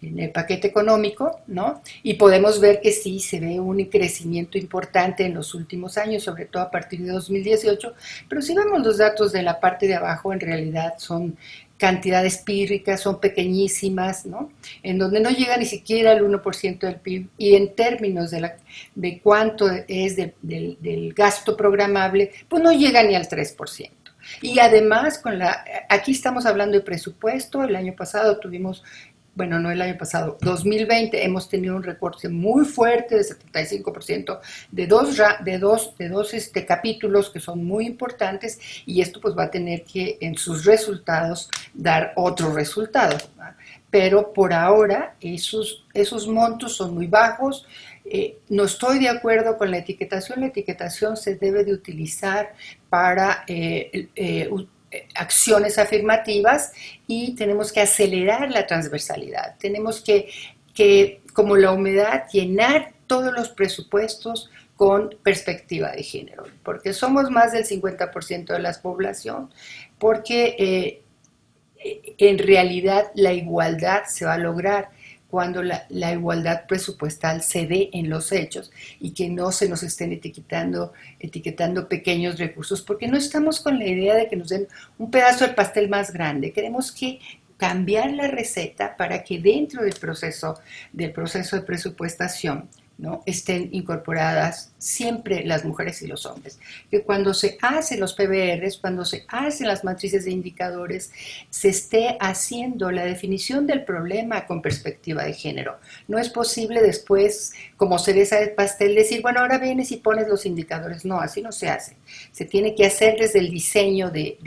en el paquete económico, ¿no? Y podemos ver que sí se ve un crecimiento importante en los últimos años, sobre todo a partir de 2018, pero si vemos los datos de la parte de abajo, en realidad son cantidades pírricas, son pequeñísimas, ¿no? En donde no llega ni siquiera al 1% del PIB, y en términos de cuánto es del gasto programable, pues no llega ni al 3%. Y además, aquí estamos hablando de presupuesto. El año pasado tuvimos, bueno, no el año pasado, 2020, hemos tenido un recorte muy fuerte de 75% de dos capítulos que son muy importantes, y esto pues va a tener que en sus resultados dar otro resultado, ¿verdad? Pero por ahora esos montos son muy bajos. No estoy de acuerdo con la etiquetación se debe de utilizar para acciones afirmativas, y tenemos que acelerar la transversalidad. Tenemos que, como la humedad, llenar todos los presupuestos con perspectiva de género, porque somos más del 50% de la población, porque en realidad la igualdad se va a lograr cuando la igualdad presupuestal se dé en los hechos, y que no se nos estén etiquetando pequeños recursos, porque no estamos con la idea de que nos den un pedazo del pastel más grande. Queremos que cambiar la receta para que dentro del proceso de presupuestación, ¿no?, estén incorporadas siempre las mujeres y los hombres. Que cuando se hacen los PBRs, cuando se hacen las matrices de indicadores, se esté haciendo la definición del problema con perspectiva de género. No es posible después, como cereza del pastel, decir, bueno, ahora vienes y pones los indicadores. No, así no se hace. Se tiene que hacer desde el diseño del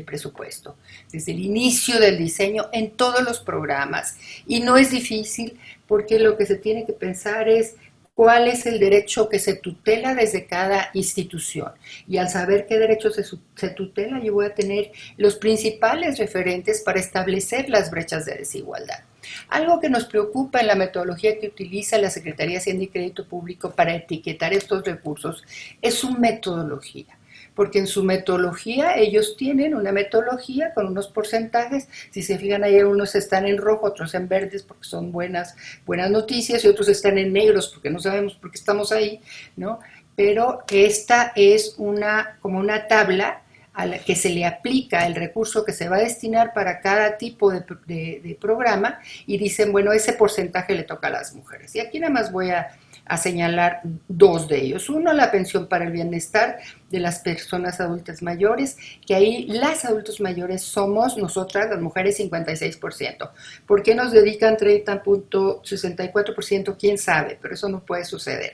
presupuesto, desde el inicio del diseño en todos los programas. Y no es difícil, porque lo que se tiene que pensar es cuál es el derecho que se tutela desde cada institución. Y al saber qué derecho se tutela, yo voy a tener los principales referentes para establecer las brechas de desigualdad. Algo que nos preocupa en la metodología que utiliza la Secretaría de Hacienda y Crédito Público para etiquetar estos recursos es su metodología. Porque en su metodología, ellos tienen una metodología con unos porcentajes. Si se fijan, ahí unos están en rojo, otros en verdes porque son buenas noticias, y otros están en negros porque no sabemos por qué estamos ahí, ¿no? Pero esta es como una tabla a la que se le aplica el recurso que se va a destinar para cada tipo de programa, y dicen, bueno, ese porcentaje le toca a las mujeres. Y aquí nada más voy a señalar dos de ellos. Uno, la pensión para el bienestar de las personas adultas mayores, que ahí las adultos mayores somos nosotras, las mujeres, 56%. ¿Por qué nos dedican 30.64%? ¿Quién sabe? Pero eso no puede suceder.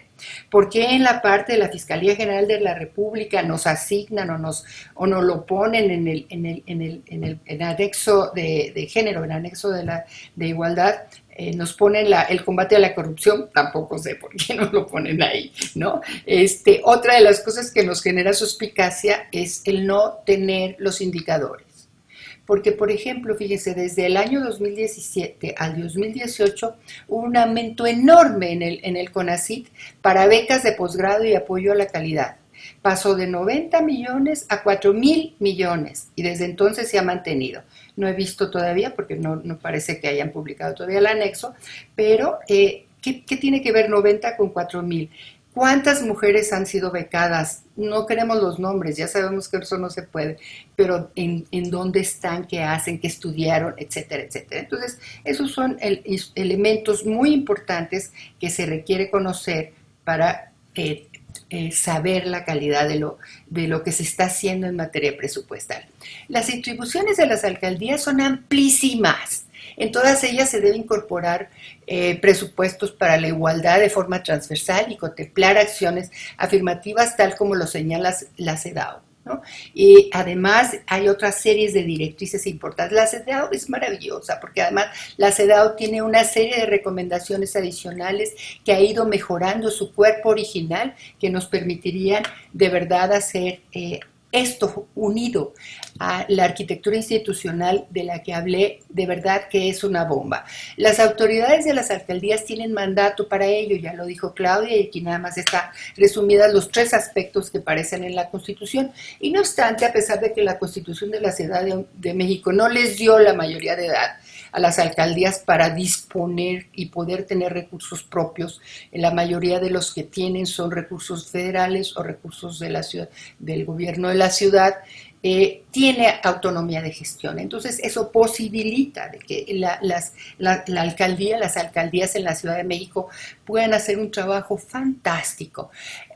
¿Por qué en la parte de la Fiscalía General de la República nos asignan o nos lo ponen en el anexo de género, en el anexo de igualdad? Nos ponen el combate a la corrupción, tampoco sé por qué nos lo ponen ahí, ¿no? Otra de las cosas que nos genera suspicacia es el no tener los indicadores. Porque, por ejemplo, fíjense, desde el año 2017 al 2018 hubo un aumento enorme en el CONACYT para becas de posgrado y apoyo a la calidad. Pasó de 90 millones a 4,000 millones, y desde entonces se ha mantenido. No he visto todavía, porque no parece que hayan publicado todavía el anexo, pero ¿qué tiene que ver 90 con 4,000? ¿Cuántas mujeres han sido becadas? No queremos los nombres, ya sabemos que eso no se puede, pero en dónde están, qué hacen, qué estudiaron, etcétera, etcétera. Entonces, esos son elementos muy importantes que se requiere conocer para saber la calidad de lo que se está haciendo en materia presupuestal. Las atribuciones de las alcaldías son amplísimas. En todas ellas se debe incorporar presupuestos para la igualdad de forma transversal y contemplar acciones afirmativas tal como lo señala la CEDAW, ¿no? Y además hay otras series de directrices importantes. La CEDAW es maravillosa porque además la CEDAW tiene una serie de recomendaciones adicionales que ha ido mejorando su cuerpo original, que nos permitirían de verdad hacer esto unido a la arquitectura institucional de la que hablé, de verdad que es una bomba. Las autoridades de las alcaldías tienen mandato para ello, ya lo dijo Claudia, y aquí nada más está resumidas los 3 aspectos que aparecen en la Constitución. Y no obstante, a pesar de que la Constitución de la Ciudad de México no les dio la mayoría de edad a las alcaldías para disponer y poder tener recursos propios, la mayoría de los que tienen son recursos federales o recursos de la ciudad, del gobierno de la ciudad, tiene autonomía de gestión. Entonces eso posibilita de que las alcaldías en la Ciudad de México puedan hacer un trabajo fantástico.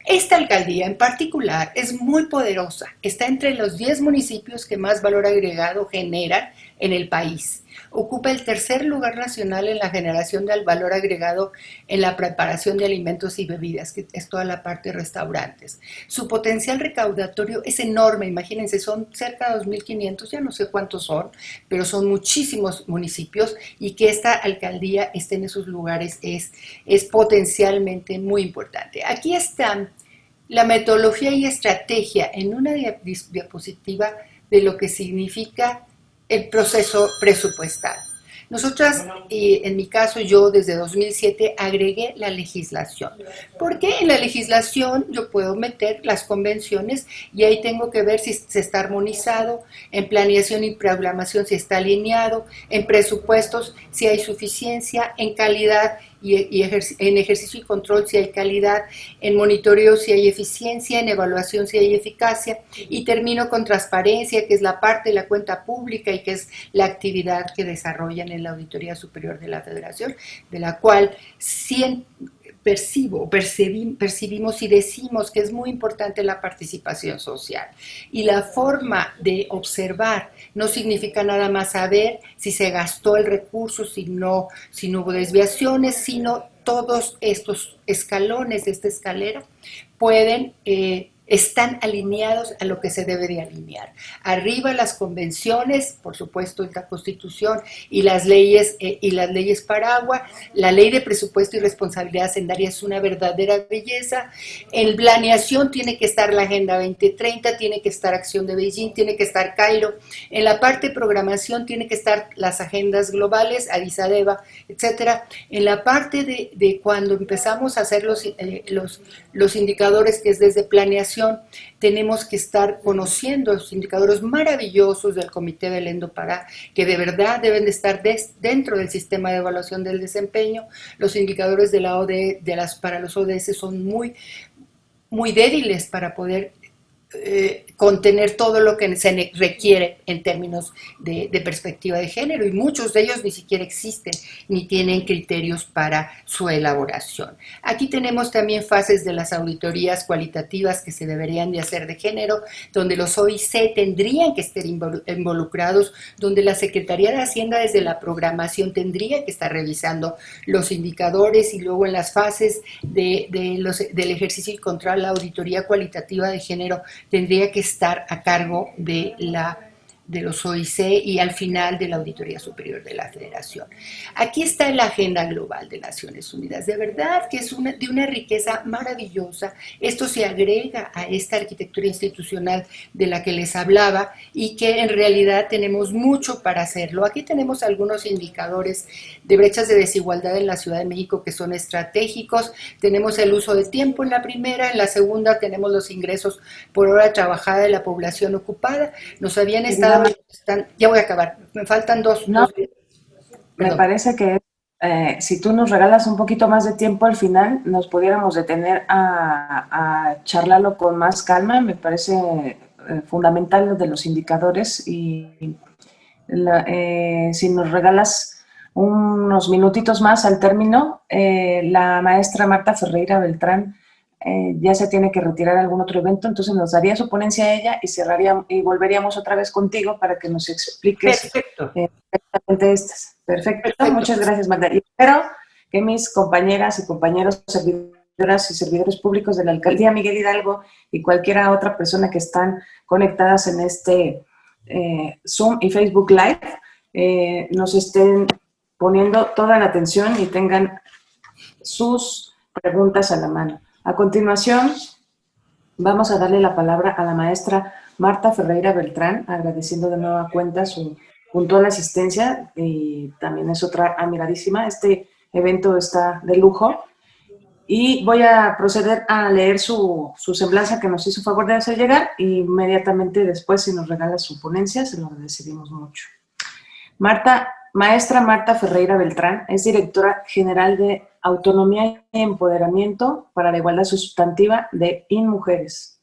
Esta alcaldía en particular es muy poderosa, está entre los 10 municipios que más valor agregado generan en el país. Ocupa el 3er lugar nacional en la generación del valor agregado en la preparación de alimentos y bebidas, que es toda la parte de restaurantes. Su potencial recaudatorio es enorme, imagínense, son cerca de 2.500, ya no sé cuántos son, pero son muchísimos municipios, y que esta alcaldía esté en esos lugares es potencialmente muy importante. Aquí está la metodología y estrategia en una diapositiva de lo que significa el proceso presupuestal. Nosotras, en mi caso, yo desde 2007 agregué la legislación, porque en la legislación yo puedo meter las convenciones y ahí tengo que ver si se está armonizado, en planeación y programación si está alineado, en presupuestos si hay suficiencia, en calidad en ejercicio y control si hay calidad, en monitoreo si hay eficiencia, en evaluación si hay eficacia, y termino con transparencia, que es la parte de la cuenta pública y que es la actividad que desarrollan en la Auditoría Superior de la Federación, de la cual percibimos y decimos que es muy importante la participación social. Y la forma de observar no significa nada más saber si se gastó el recurso, si no hubo desviaciones, sino todos estos escalones de esta escalera están alineados a lo que se debe de alinear. Arriba las convenciones, por supuesto la Constitución y las leyes paraguas. La ley de presupuesto y responsabilidad hacendaria es una verdadera belleza. En planeación tiene que estar la Agenda 2030, tiene que estar Acción de Beijing, tiene que estar Cairo. En la parte de programación tiene que estar las agendas globales, Addis Abeba, etcétera. En la parte de cuando empezamos a hacer los indicadores, que es desde planeación, tenemos que estar conociendo los indicadores maravillosos del Comité Belén do Pará, que de verdad deben de estar dentro del sistema de evaluación del desempeño. Los indicadores de la ODE, para los ODS son muy, muy débiles para poder contener todo lo que se requiere en términos de perspectiva de género, y muchos de ellos ni siquiera existen ni tienen criterios para su elaboración. Aquí tenemos también fases de las auditorías cualitativas que se deberían de hacer de género, donde los OIC tendrían que estar involucrados, donde la Secretaría de Hacienda desde la programación tendría que estar revisando los indicadores, y luego en las fases del ejercicio y control, la auditoría cualitativa de género tendría que estar a cargo de los OIC y al final de la Auditoría Superior de la Federación. Aquí está la Agenda Global de Naciones Unidas. De verdad que es de una riqueza maravillosa. Esto se agrega a esta arquitectura institucional de la que les hablaba, y que en realidad tenemos mucho para hacerlo. Aquí tenemos algunos indicadores de brechas de desigualdad en la Ciudad de México que son estratégicos. Tenemos el uso de tiempo en la primera, en la segunda tenemos los ingresos por hora trabajada de la población ocupada. Nos habían estado... ya voy a acabar, me faltan dos. Me parece que si tú nos regalas un poquito más de tiempo al final, nos pudiéramos detener a charlarlo con más calma. Me parece fundamental lo de los indicadores, y si nos regalas unos minutitos más al término, la maestra Marta Ferreira Beltrán ya se tiene que retirar a algún otro evento, entonces nos daría su ponencia a ella y cerraríamos y volveríamos otra vez contigo para que nos expliques Perfecto. exactamente estas. Perfecto. Perfecto. Muchas gracias, Magda. Y espero que mis compañeras y compañeros, servidoras y servidores públicos de la Alcaldía Miguel Hidalgo y cualquiera otra persona que están conectadas en este Zoom y Facebook Live, nos estén poniendo toda la atención y tengan sus preguntas a la mano. A continuación, vamos a darle la palabra a la maestra Marta Ferreira Beltrán, agradeciendo de nueva cuenta su puntual asistencia, y también es otra admiradísima. Este evento está de lujo y voy a proceder a leer su semblanza que nos hizo favor de hacer llegar, y inmediatamente después, si nos regala su ponencia, se lo agradeceríamos mucho. Maestra Marta Ferreira Beltrán es directora general de Autonomía y Empoderamiento para la Igualdad Sustantiva de InMujeres.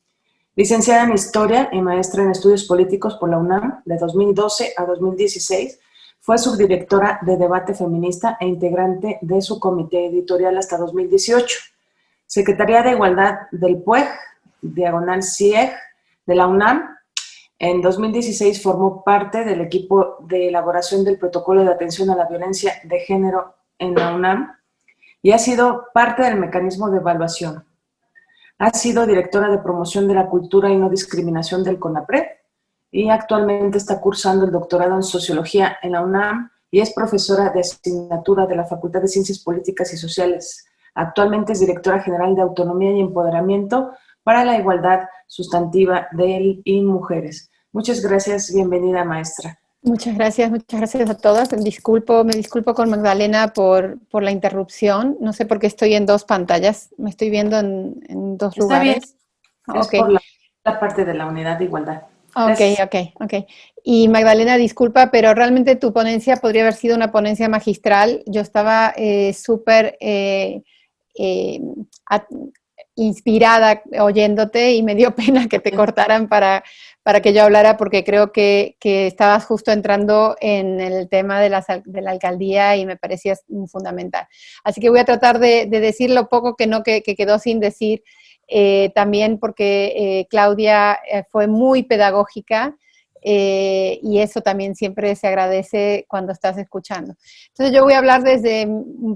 Licenciada en Historia y maestra en Estudios Políticos por la UNAM de 2012 a 2016, fue subdirectora de Debate Feminista e integrante de su comité editorial hasta 2018. Secretaría de Igualdad del PUEG, /CIEG, de la UNAM. En 2016 formó parte del equipo de elaboración del Protocolo de Atención a la Violencia de Género en la UNAM y ha sido parte del mecanismo de evaluación. Ha sido directora de Promoción de la Cultura y No Discriminación del CONAPRED y actualmente está cursando el doctorado en Sociología en la UNAM y es profesora de asignatura de la Facultad de Ciencias Políticas y Sociales. Actualmente es directora general de Autonomía y Empoderamiento para la Igualdad Sustantiva de InMujeres. Muchas gracias, bienvenida, maestra. Muchas gracias a todos. Me disculpo con Magdalena por la interrupción. No sé por qué estoy en dos pantallas. Me estoy viendo en dos Está lugares. Bien. Es por la parte de la unidad de igualdad. Ok. Y Magdalena, disculpa, pero realmente tu ponencia podría haber sido una ponencia magistral. Yo estaba súper inspirada oyéndote y me dio pena que te cortaran para que yo hablara, porque creo que estabas justo entrando en el tema de la alcaldía y me parecía fundamental. Así que voy a tratar de decir lo poco que quedó sin decir, también porque Claudia fue muy pedagógica. Y eso también siempre se agradece cuando estás escuchando. Entonces yo voy a hablar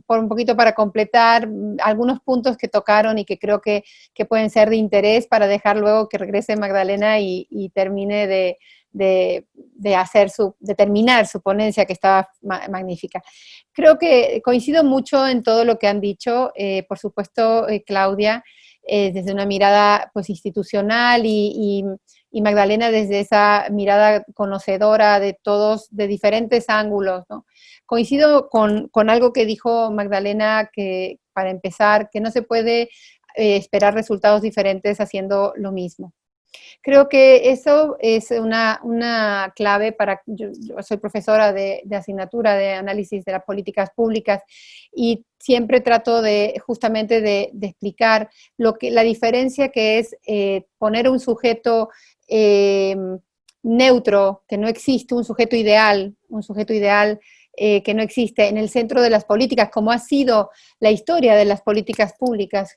por un poquito para completar algunos puntos que tocaron y que creo que pueden ser de interés, para dejar luego que regrese Magdalena y termine de terminar su ponencia, que estaba magnífica. Creo que coincido mucho en todo lo que han dicho, por supuesto, Claudia, desde una mirada pues institucional, y Magdalena desde esa mirada conocedora de todos, de diferentes ángulos, ¿no? Coincido con algo que dijo Magdalena, que para empezar, que no se puede esperar resultados diferentes haciendo lo mismo. Creo que eso es una clave para... Yo soy profesora de asignatura de análisis de las políticas públicas y siempre trato justamente de explicar la diferencia que es poner un sujeto neutro, que no existe, un sujeto ideal que no existe en el centro de las políticas, como ha sido la historia de las políticas públicas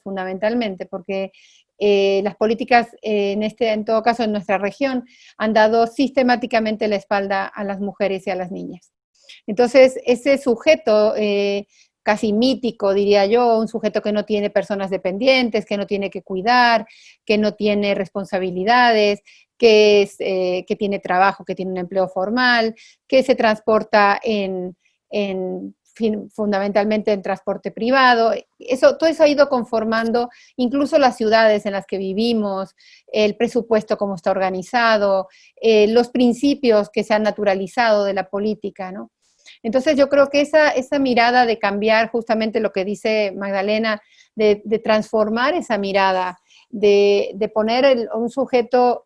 fundamentalmente, porque las políticas, en todo caso en nuestra región, han dado sistemáticamente la espalda a las mujeres y a las niñas. Entonces, ese sujeto casi mítico, diría yo, un sujeto que no tiene personas dependientes, que no tiene que cuidar, que no tiene responsabilidades, que tiene trabajo, que tiene un empleo formal, que se transporta fundamentalmente en transporte privado. Todo eso ha ido conformando incluso las ciudades en las que vivimos, el presupuesto como está organizado, los principios que se han naturalizado de la política, ¿no? Entonces yo creo que esa mirada de cambiar justamente lo que dice Magdalena, de transformar esa mirada, de poner un sujeto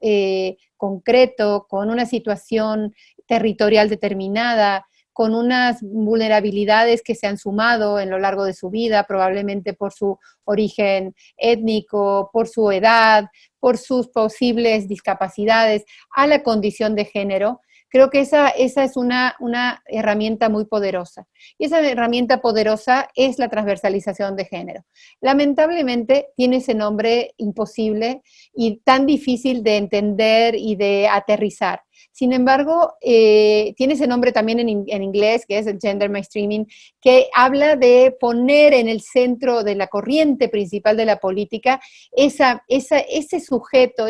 concreto, con una situación territorial determinada, con unas vulnerabilidades que se han sumado en lo largo de su vida, probablemente por su origen étnico, por su edad, por sus posibles discapacidades, a la condición de género. Creo que esa es una herramienta muy poderosa. Y esa herramienta poderosa es la transversalización de género. Lamentablemente tiene ese nombre imposible y tan difícil de entender y de aterrizar. Sin embargo, tiene ese nombre también en inglés, que es el gender mainstreaming, que habla de poner en el centro de la corriente principal de la política ese sujeto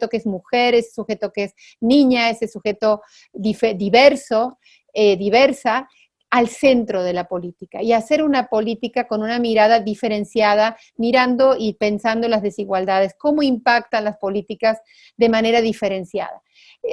que es mujer, ese sujeto que es niña, ese sujeto diverso, diversa, al centro de la política y hacer una política con una mirada diferenciada, mirando y pensando en las desigualdades, cómo impactan las políticas de manera diferenciada.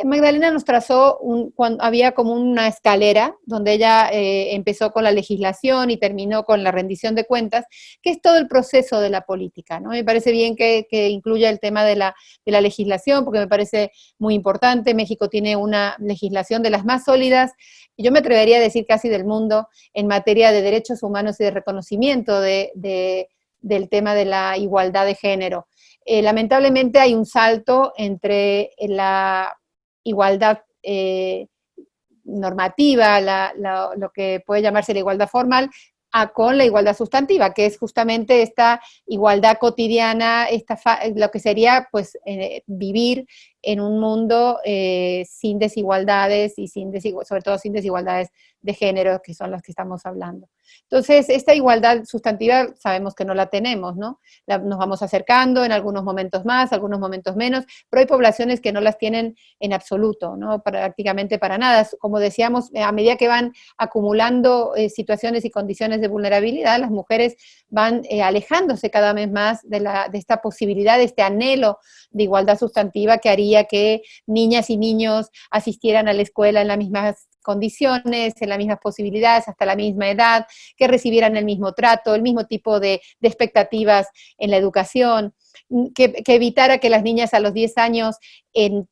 Magdalena nos trazó, cuando había como una escalera, donde ella empezó con la legislación y terminó con la rendición de cuentas, que es todo el proceso de la política, ¿no? Me parece bien que incluya el tema de la legislación, porque me parece muy importante. México tiene una legislación de las más sólidas, y yo me atrevería a decir casi del mundo, en materia de derechos humanos y de reconocimiento del tema de la igualdad de género. Lamentablemente hay un salto entre la igualdad normativa, lo que puede llamarse la igualdad formal, con la igualdad sustantiva, que es justamente esta igualdad cotidiana, lo que sería pues vivir en un mundo sin desigualdades y sobre todo sin desigualdades de género, que son las que estamos hablando. Entonces, esta igualdad sustantiva sabemos que no la tenemos, ¿no? Nos vamos acercando en algunos momentos más, algunos momentos menos, pero hay poblaciones que no las tienen en absoluto, ¿no? Prácticamente para nada. Como decíamos, a medida que van acumulando situaciones y condiciones de vulnerabilidad, las mujeres van alejándose cada vez más de esta posibilidad, de este anhelo de igualdad sustantiva que haría que niñas y niños asistieran a la escuela en las mismas condiciones, en las mismas posibilidades, hasta la misma edad, que recibieran el mismo trato, el mismo tipo de expectativas en la educación, que evitara que las niñas a los 10 años,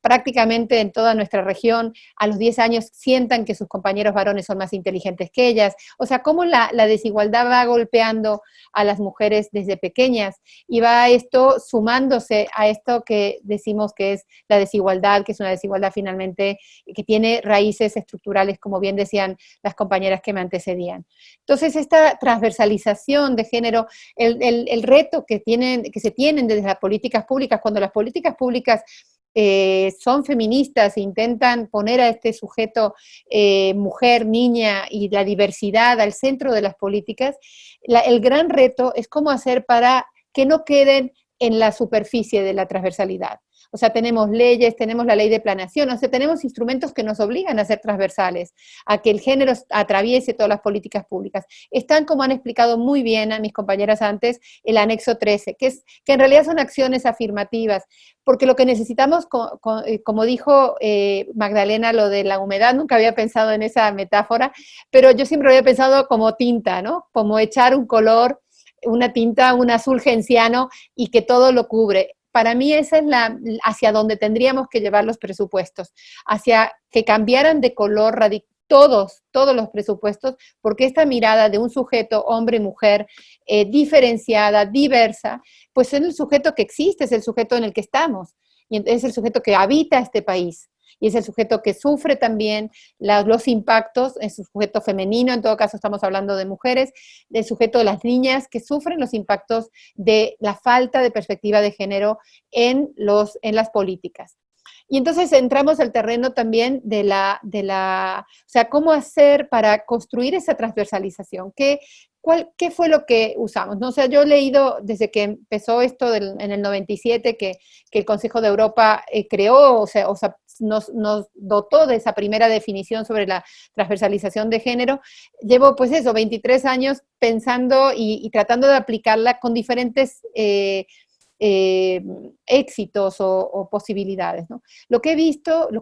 prácticamente en toda nuestra región, a los 10 años sientan que sus compañeros varones son más inteligentes que ellas. O sea, cómo la desigualdad va golpeando a las mujeres desde pequeñas y va esto sumándose a esto que decimos que es la desigualdad, que es una desigualdad finalmente que tiene raíces estructurales, como bien decían las compañeras que me antecedían. Entonces, esta transversalización de género, el reto que se tienen desde las políticas públicas, cuando las políticas públicas son feministas e intentan poner a este sujeto mujer, niña y la diversidad al centro de las políticas, el gran reto es cómo hacer para que no queden en la superficie de la transversalidad. O sea, tenemos leyes, tenemos la ley de planeación, o sea, tenemos instrumentos que nos obligan a ser transversales, a que el género atraviese todas las políticas públicas. Están, como han explicado muy bien a mis compañeras antes, el anexo 13, que en realidad son acciones afirmativas, porque lo que necesitamos, como dijo Magdalena, lo de la humedad, nunca había pensado en esa metáfora, pero yo siempre había pensado como tinta, ¿no? Como echar un color, una tinta, un azul genciano y que todo lo cubre. Para mí esa es hacia donde tendríamos que llevar los presupuestos, hacia que cambiaran de color todos los presupuestos, porque esta mirada de un sujeto, hombre y mujer, diferenciada, diversa, pues es el sujeto que existe, es el sujeto en el que estamos, y es el sujeto que habita este país. Y es el sujeto que sufre también los impactos, es un sujeto femenino, en todo caso estamos hablando de mujeres, del sujeto de las niñas que sufren los impactos de la falta de perspectiva de género en las políticas. Y entonces entramos al terreno también o sea, cómo hacer para construir esa transversalización. ¿Qué fue lo que usamos? ¿No? O sea, yo he leído desde que empezó esto en el 97 que el Consejo de Europa creó, o sea, nos dotó de esa primera definición sobre la transversalización de género. Llevo, pues eso, 23 años pensando y tratando de aplicarla con diferentes éxitos o posibilidades, ¿no? Lo que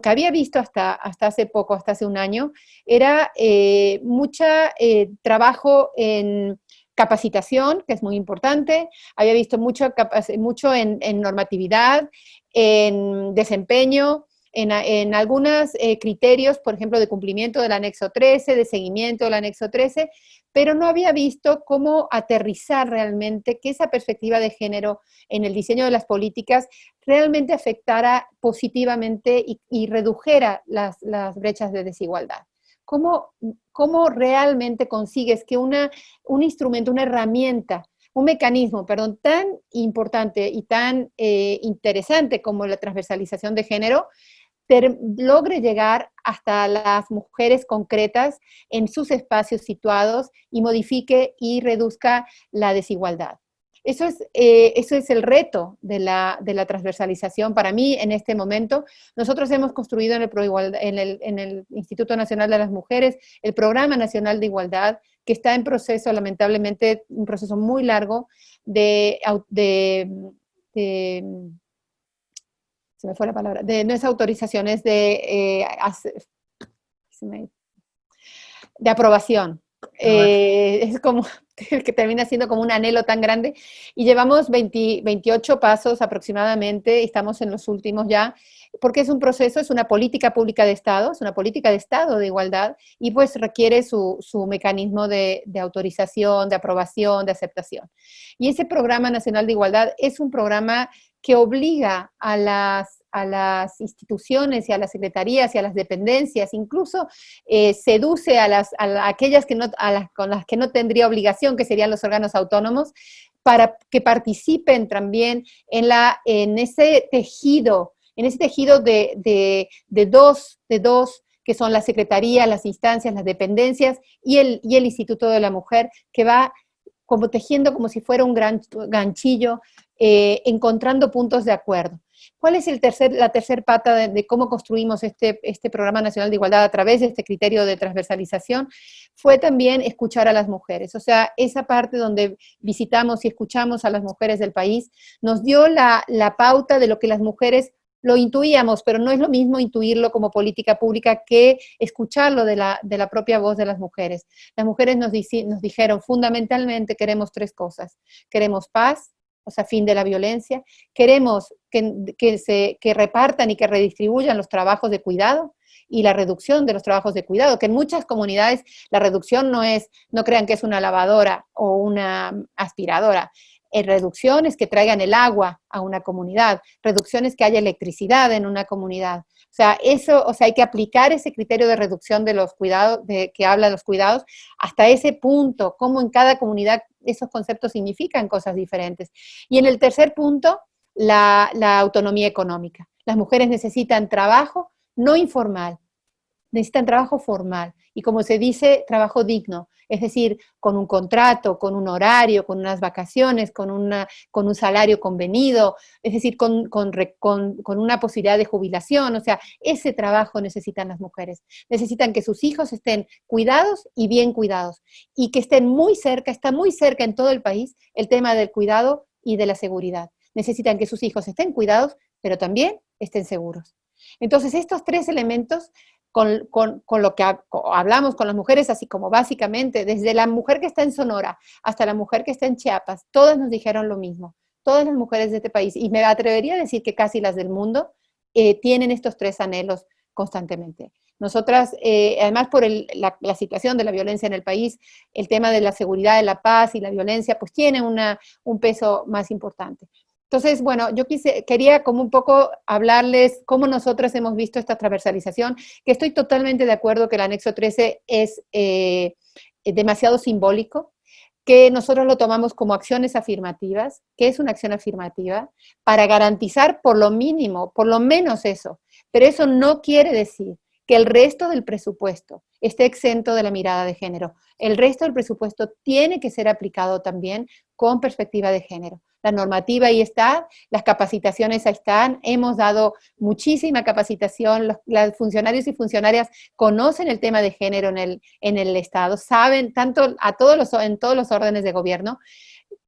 había visto hasta hace poco, hasta hace un año, era mucho trabajo en capacitación, que es muy importante. Había visto mucho en normatividad, en desempeño, en algunos criterios, por ejemplo, de cumplimiento del anexo 13, de seguimiento del anexo 13, pero no había visto cómo aterrizar realmente que esa perspectiva de género en el diseño de las políticas realmente afectara positivamente y redujera las brechas de desigualdad. ¿Cómo realmente consigues que un instrumento, una herramienta, un mecanismo, perdón, tan importante y tan interesante como la transversalización de género, logre llegar hasta las mujeres concretas en sus espacios situados y modifique y reduzca la desigualdad? Eso es el reto de la transversalización para mí en este momento. Nosotros hemos construido en el Instituto Nacional de las Mujeres el Programa Nacional de Igualdad, que está en proceso, lamentablemente, un proceso muy largo se me fue la palabra, no es autorización, es de aprobación. Es como que termina siendo como un anhelo tan grande, y llevamos 28 pasos aproximadamente, estamos en los últimos ya, porque es un proceso, es una política pública de Estado, es una política de Estado de igualdad, y pues requiere su mecanismo de autorización, de aprobación, de aceptación. Y ese Programa Nacional de Igualdad es un programa que obliga a las instituciones y a las secretarías y a las dependencias, incluso seduce a aquellas con las que no tendría obligación, que serían los órganos autónomos, para que participen también en ese tejido de dos, que son la secretaría, las instancias, las dependencias y el Instituto de la Mujer, que va como tejiendo como si fuera un gran ganchillo, encontrando puntos de acuerdo. ¿Cuál es la tercer pata de cómo construimos este Programa Nacional de Igualdad a través de este criterio de transversalización? Fue también escuchar a las mujeres. O sea, esa parte donde visitamos y escuchamos a las mujeres del país nos dio la pauta de lo que las mujeres lo intuíamos, pero no es lo mismo intuirlo como política pública que escucharlo de la propia voz de las mujeres. Las mujeres nos dijeron, fundamentalmente queremos tres cosas. Queremos paz, o sea, fin de la violencia. Queremos que repartan y que redistribuyan los trabajos de cuidado y la reducción de los trabajos de cuidado, que en muchas comunidades la reducción no crean que es una lavadora o una aspiradora. Reducciones que traigan el agua a una comunidad, reducciones que haya electricidad en una comunidad. O sea, hay que aplicar ese criterio de reducción de los cuidados, que habla de los cuidados, hasta ese punto, cómo en cada comunidad esos conceptos significan cosas diferentes. Y en el tercer punto, la autonomía económica. Las mujeres necesitan trabajo no informal, necesitan trabajo formal, y como se dice, trabajo digno, es decir, con un contrato, con un horario, con unas vacaciones, con un salario convenido, es decir, con una posibilidad de jubilación. O sea, ese trabajo necesitan las mujeres. Necesitan que sus hijos estén cuidados y bien cuidados, y que estén muy cerca, está muy cerca en todo el país el tema del cuidado y de la seguridad. Necesitan que sus hijos estén cuidados, pero también estén seguros. Entonces, estos tres elementos, con lo que hablamos con las mujeres, así como básicamente, desde la mujer que está en Sonora hasta la mujer que está en Chiapas, todas nos dijeron lo mismo, todas las mujeres de este país, y me atrevería a decir que casi las del mundo, tienen estos tres anhelos constantemente. Nosotras, además por la situación de la violencia en el país, el tema de la seguridad, de la paz y la violencia, pues tiene un peso más importante. Entonces, bueno, yo quería como un poco hablarles cómo nosotros hemos visto esta transversalización, que estoy totalmente de acuerdo que el anexo 13 es demasiado simbólico, que nosotros lo tomamos como acciones afirmativas, que es una acción afirmativa, para garantizar por lo mínimo, por lo menos eso, pero eso no quiere decir que el resto del presupuesto esté exento de la mirada de género. El resto del presupuesto tiene que ser aplicado también con perspectiva de género. La normativa ahí está, las capacitaciones ahí están, hemos dado muchísima capacitación, los funcionarios y funcionarias conocen el tema de género en el Estado, saben tanto en todos los órdenes de gobierno.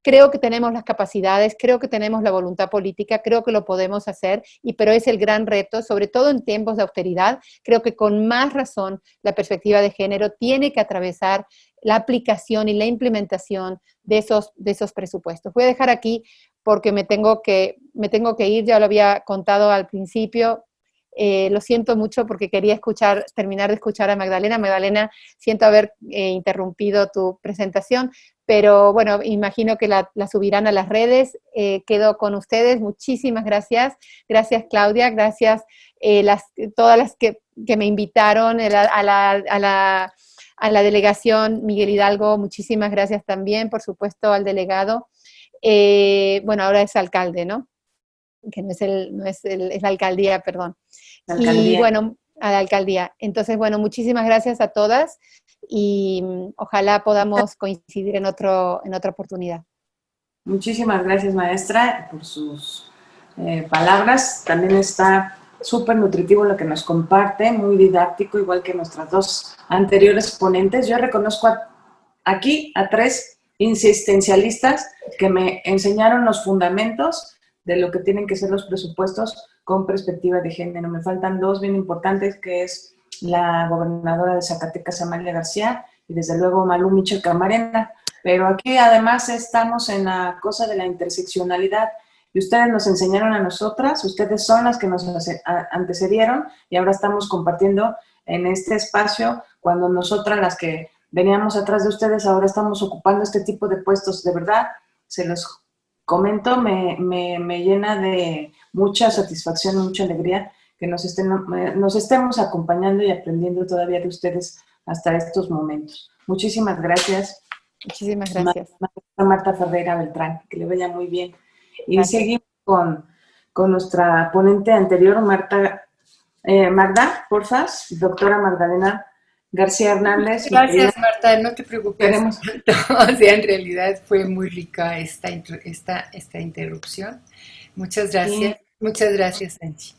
Creo que tenemos las capacidades, creo que tenemos la voluntad política, creo que lo podemos hacer, pero es el gran reto, sobre todo en tiempos de austeridad. Creo que con más razón la perspectiva de género tiene que atravesar la aplicación y la implementación de esos presupuestos. Voy a dejar aquí porque me tengo que ir, ya lo había contado al principio. Lo siento mucho porque quería terminar de escuchar a Magdalena. Magdalena, siento haber interrumpido tu presentación, pero bueno, imagino que la subirán a las redes. Quedo con ustedes. Muchísimas gracias. Gracias, Claudia. Gracias todas las que me invitaron, a la delegación Miguel Hidalgo. Muchísimas gracias también, por supuesto, al delegado. Bueno, ahora es alcalde, ¿no? Que es la alcaldía, perdón. La alcaldía. Y bueno, a la alcaldía. Entonces, bueno, muchísimas gracias a todas y ojalá podamos coincidir en otra oportunidad. Muchísimas gracias, maestra, por sus palabras. También está súper nutritivo lo que nos comparte, muy didáctico, igual que nuestras dos anteriores ponentes. Yo reconozco aquí a 3 insistencialistas que me enseñaron los fundamentos de lo que tienen que ser los presupuestos con perspectiva de género. Me faltan 2 bien importantes, que es la gobernadora de Zacatecas, Amalia García, y desde luego Malú Michel Camarena. Pero aquí además estamos en la cosa de la interseccionalidad, y ustedes nos enseñaron a nosotras, ustedes son las que nos antecedieron, y ahora estamos compartiendo en este espacio, cuando nosotras, las que veníamos atrás de ustedes, ahora estamos ocupando este tipo de puestos. De verdad, se los comento, me llena de mucha satisfacción, mucha alegría que nos estemos acompañando y aprendiendo todavía de ustedes hasta estos momentos. Muchísimas gracias. Muchísimas gracias. Marta Ferreira Beltrán, que le vaya muy bien. Y gracias. Seguimos con nuestra ponente anterior, Magda, porfa, doctora Magdalena García Hernández. Gracias, Marta, no te preocupes. O sea, en realidad fue muy rica esta interrupción. Muchas gracias. Sí. Muchas gracias, Angie.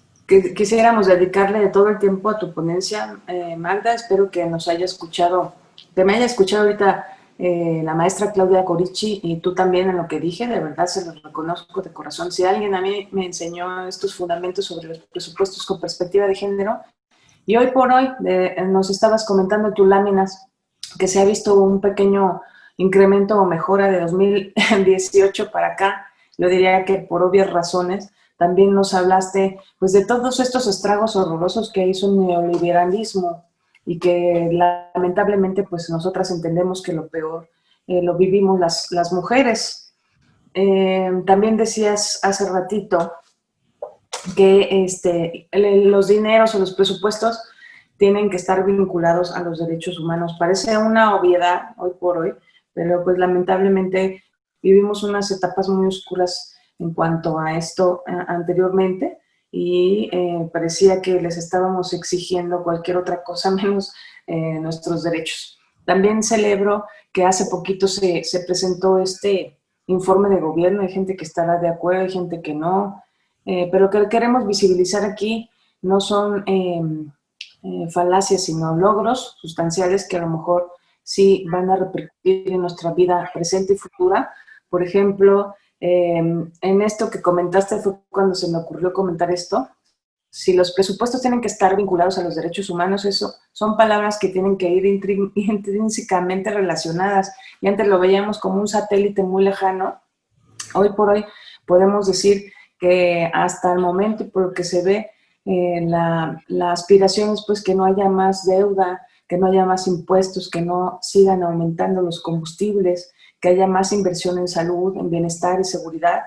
Quisiéramos dedicarle todo el tiempo a tu ponencia, Magda. Espero que nos haya escuchado, que me haya escuchado ahorita la maestra Claudia Corichi, y tú también en lo que dije. De verdad se los reconozco de corazón. Si alguien a mí me enseñó estos fundamentos sobre los presupuestos con perspectiva de género, y hoy por hoy nos estabas comentando en tus láminas que se ha visto un pequeño incremento o mejora de 2018 para acá. Yo diría que por obvias razones. También nos hablaste pues de todos estos estragos horrorosos que hizo el neoliberalismo, y que lamentablemente pues nosotras entendemos que lo peor lo vivimos las mujeres. También decías hace ratito que los dineros o los presupuestos tienen que estar vinculados a los derechos humanos. Parece una obviedad hoy por hoy, pero pues lamentablemente vivimos unas etapas muy oscuras en cuanto a esto anteriormente, y parecía que les estábamos exigiendo cualquier otra cosa menos nuestros derechos. También celebro que hace poquito se presentó este informe de gobierno. Hay gente que estará de acuerdo, hay gente que no, pero que queremos visibilizar aquí no son falacias, sino logros sustanciales que a lo mejor sí van a repercutir en nuestra vida presente y futura. Por ejemplo, en esto que comentaste fue cuando se me ocurrió comentar esto. Si los presupuestos tienen que estar vinculados a los derechos humanos, eso son palabras que tienen que ir intrínsecamente relacionadas. Y antes lo veíamos como un satélite muy lejano. Hoy por hoy podemos decir que hasta el momento, y por lo que se ve, la aspiración es pues que no haya más deuda, que no haya más impuestos, que no sigan aumentando los combustibles, que haya más inversión en salud, en bienestar y seguridad.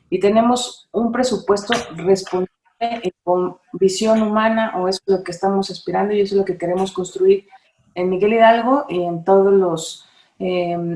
Y tenemos un presupuesto responsable y con visión humana, o eso es lo que estamos aspirando y eso es lo que queremos construir en Miguel Hidalgo y en todos los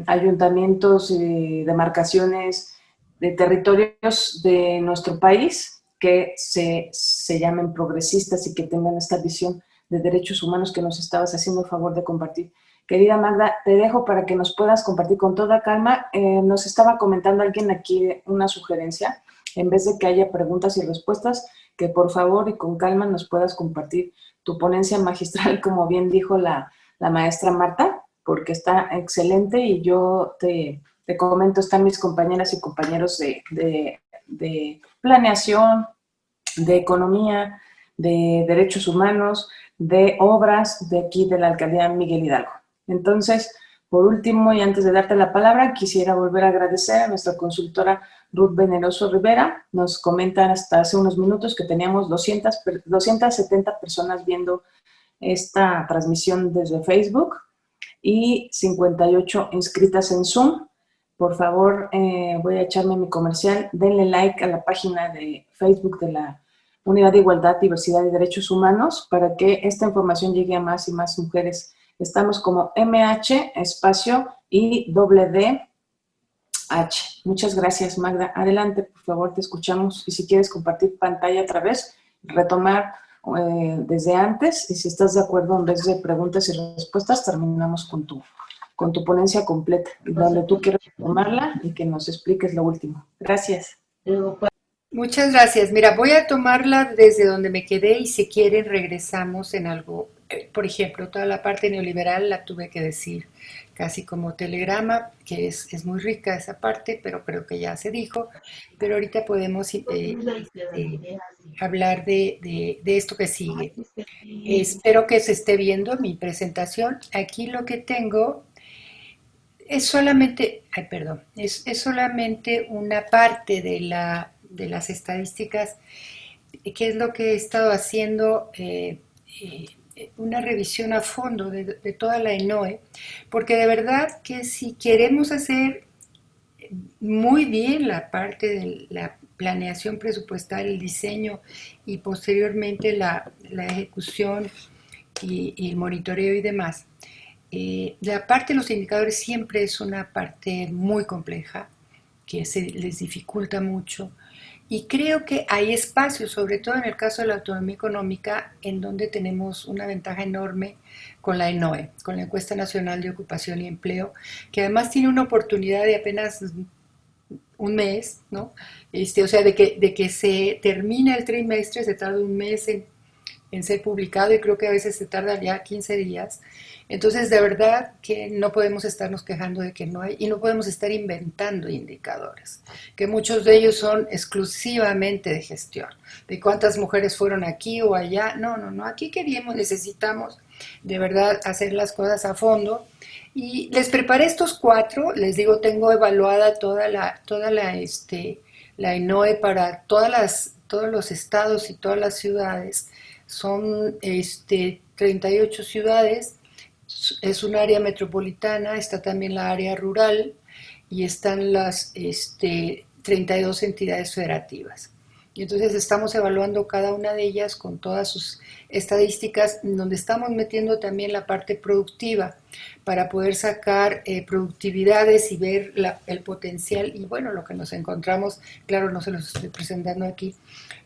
ayuntamientos y demarcaciones de territorios de nuestro país que se llamen progresistas y que tengan esta visión de derechos humanos que nos estabas haciendo el favor de compartir. Querida Magda, te dejo para que nos puedas compartir con toda calma. Nos estaba comentando alguien aquí una sugerencia, en vez de que haya preguntas y respuestas, que por favor y con calma nos puedas compartir tu ponencia magistral, como bien dijo la maestra Marta, porque está excelente, y yo te comento, están mis compañeras y compañeros de planeación, de economía, de derechos humanos, de obras de aquí de la alcaldía Miguel Hidalgo. Entonces, Por último, y antes de darte la palabra, quisiera volver a agradecer a nuestra consultora Ruth Veneroso Rivera. Nos comentan hasta hace unos minutos que teníamos 270 personas viendo esta transmisión desde Facebook y 58 inscritas en Zoom. Por favor, voy a echarme mi comercial. Denle like a la página de Facebook de la Unidad de Igualdad, Diversidad y Derechos Humanos para que esta información llegue a más y más mujeres. Estamos como MH, espacio y DH. Muchas gracias, Magda. Adelante, por favor, te escuchamos. Y si quieres compartir pantalla otra vez, retomar desde antes. Y si estás de acuerdo, en vez de preguntas y respuestas, terminamos con tu ponencia completa. Y donde tú quieras tomarla y que nos expliques lo último. Gracias. Muchas gracias. Mira, voy a tomarla desde donde me quedé y si quieren regresamos en algo. Por ejemplo, toda la parte neoliberal la tuve que decir casi como telegrama, que es muy rica esa parte, pero creo que ya se dijo. Pero ahorita podemos hablar de esto que sigue. Espero que se esté viendo mi presentación. Aquí lo que tengo es solamente, es solamente una parte de las estadísticas, que es lo que he estado haciendo, una revisión a fondo de toda la ENOE, porque de verdad que si queremos hacer muy bien la parte de la planeación presupuestal, el diseño y posteriormente la ejecución y el monitoreo y demás, la parte de los indicadores siempre es una parte muy compleja que se les dificulta mucho y creo que hay espacios, sobre todo en el caso de la autonomía económica, en donde tenemos una ventaja enorme con la ENOE, con la Encuesta Nacional de Ocupación y Empleo, que además tiene una oportunidad de apenas un mes, ¿no? O sea, de que se termina el trimestre, se tarda un mes en ser publicado y creo que a veces se tarda ya 15 días. Entonces, de verdad que no podemos estarnos quejando de que no hay y no podemos estar inventando indicadores, que muchos de ellos son exclusivamente de gestión, de cuántas mujeres fueron aquí o allá. No, aquí necesitamos de verdad hacer las cosas a fondo. Y les preparé estos 4, les digo, tengo evaluada toda la ENOE para todos los estados y todas las ciudades. Son 38 ciudades, es un área metropolitana, está también la área rural y están las 32 entidades federativas. Y entonces estamos evaluando cada una de ellas con todas sus estadísticas, donde estamos metiendo también la parte productiva para poder sacar productividades y ver el potencial. Y bueno, lo que nos encontramos, claro, no se los estoy presentando aquí,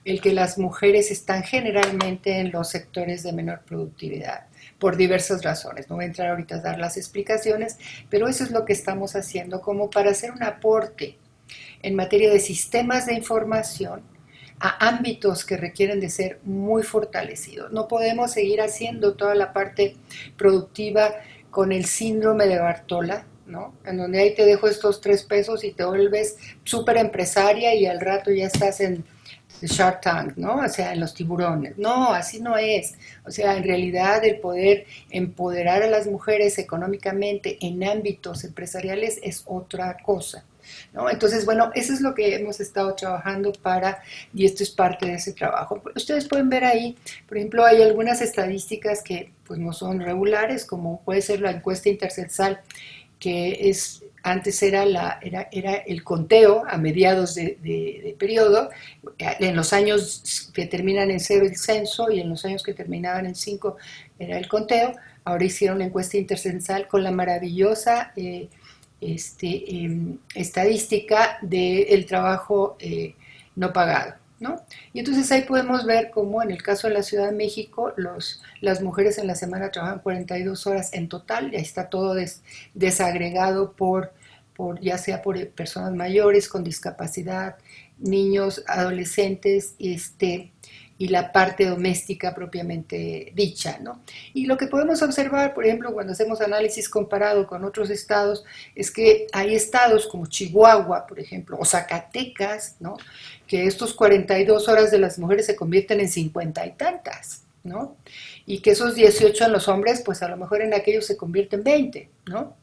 el que las mujeres están generalmente en los sectores de menor productividad, por diversas razones. No voy a entrar ahorita a dar las explicaciones, pero eso es lo que estamos haciendo como para hacer un aporte en materia de sistemas de información a ámbitos que requieren de ser muy fortalecidos. No podemos seguir haciendo toda la parte productiva con el síndrome de Bartola, ¿no? En donde ahí te dejo estos 3 pesos y te vuelves súper empresaria y al rato ya estás en Shark Tank, ¿no? O sea, en los tiburones. No, así no es. O sea, en realidad el poder empoderar a las mujeres económicamente en ámbitos empresariales es otra cosa, ¿no? Entonces, bueno, eso es lo que hemos estado trabajando y esto es parte de ese trabajo. Ustedes pueden ver ahí, por ejemplo, hay algunas estadísticas que pues no son regulares, como puede ser la encuesta intercensal, que antes era el conteo a mediados de periodo, en los años que terminan en 0 el censo y en los años que terminaban en 5 era el conteo. Ahora hicieron la encuesta intercensal con la maravillosa estadística del trabajo no pagado, ¿no? Y entonces ahí podemos ver cómo en el caso de la Ciudad de México las mujeres en la semana trabajan 42 horas en total, y ahí está todo desagregado ya sea por personas mayores con discapacidad, niños, adolescentes, y la parte doméstica propiamente dicha, ¿no? Y lo que podemos observar, por ejemplo, cuando hacemos análisis comparado con otros estados, es que hay estados como Chihuahua, por ejemplo, o Zacatecas, ¿no? Que estos 42 horas de las mujeres se convierten en 50 y tantas, ¿no? Y que esos 18 en los hombres, pues a lo mejor en aquellos se convierten en 20, ¿no?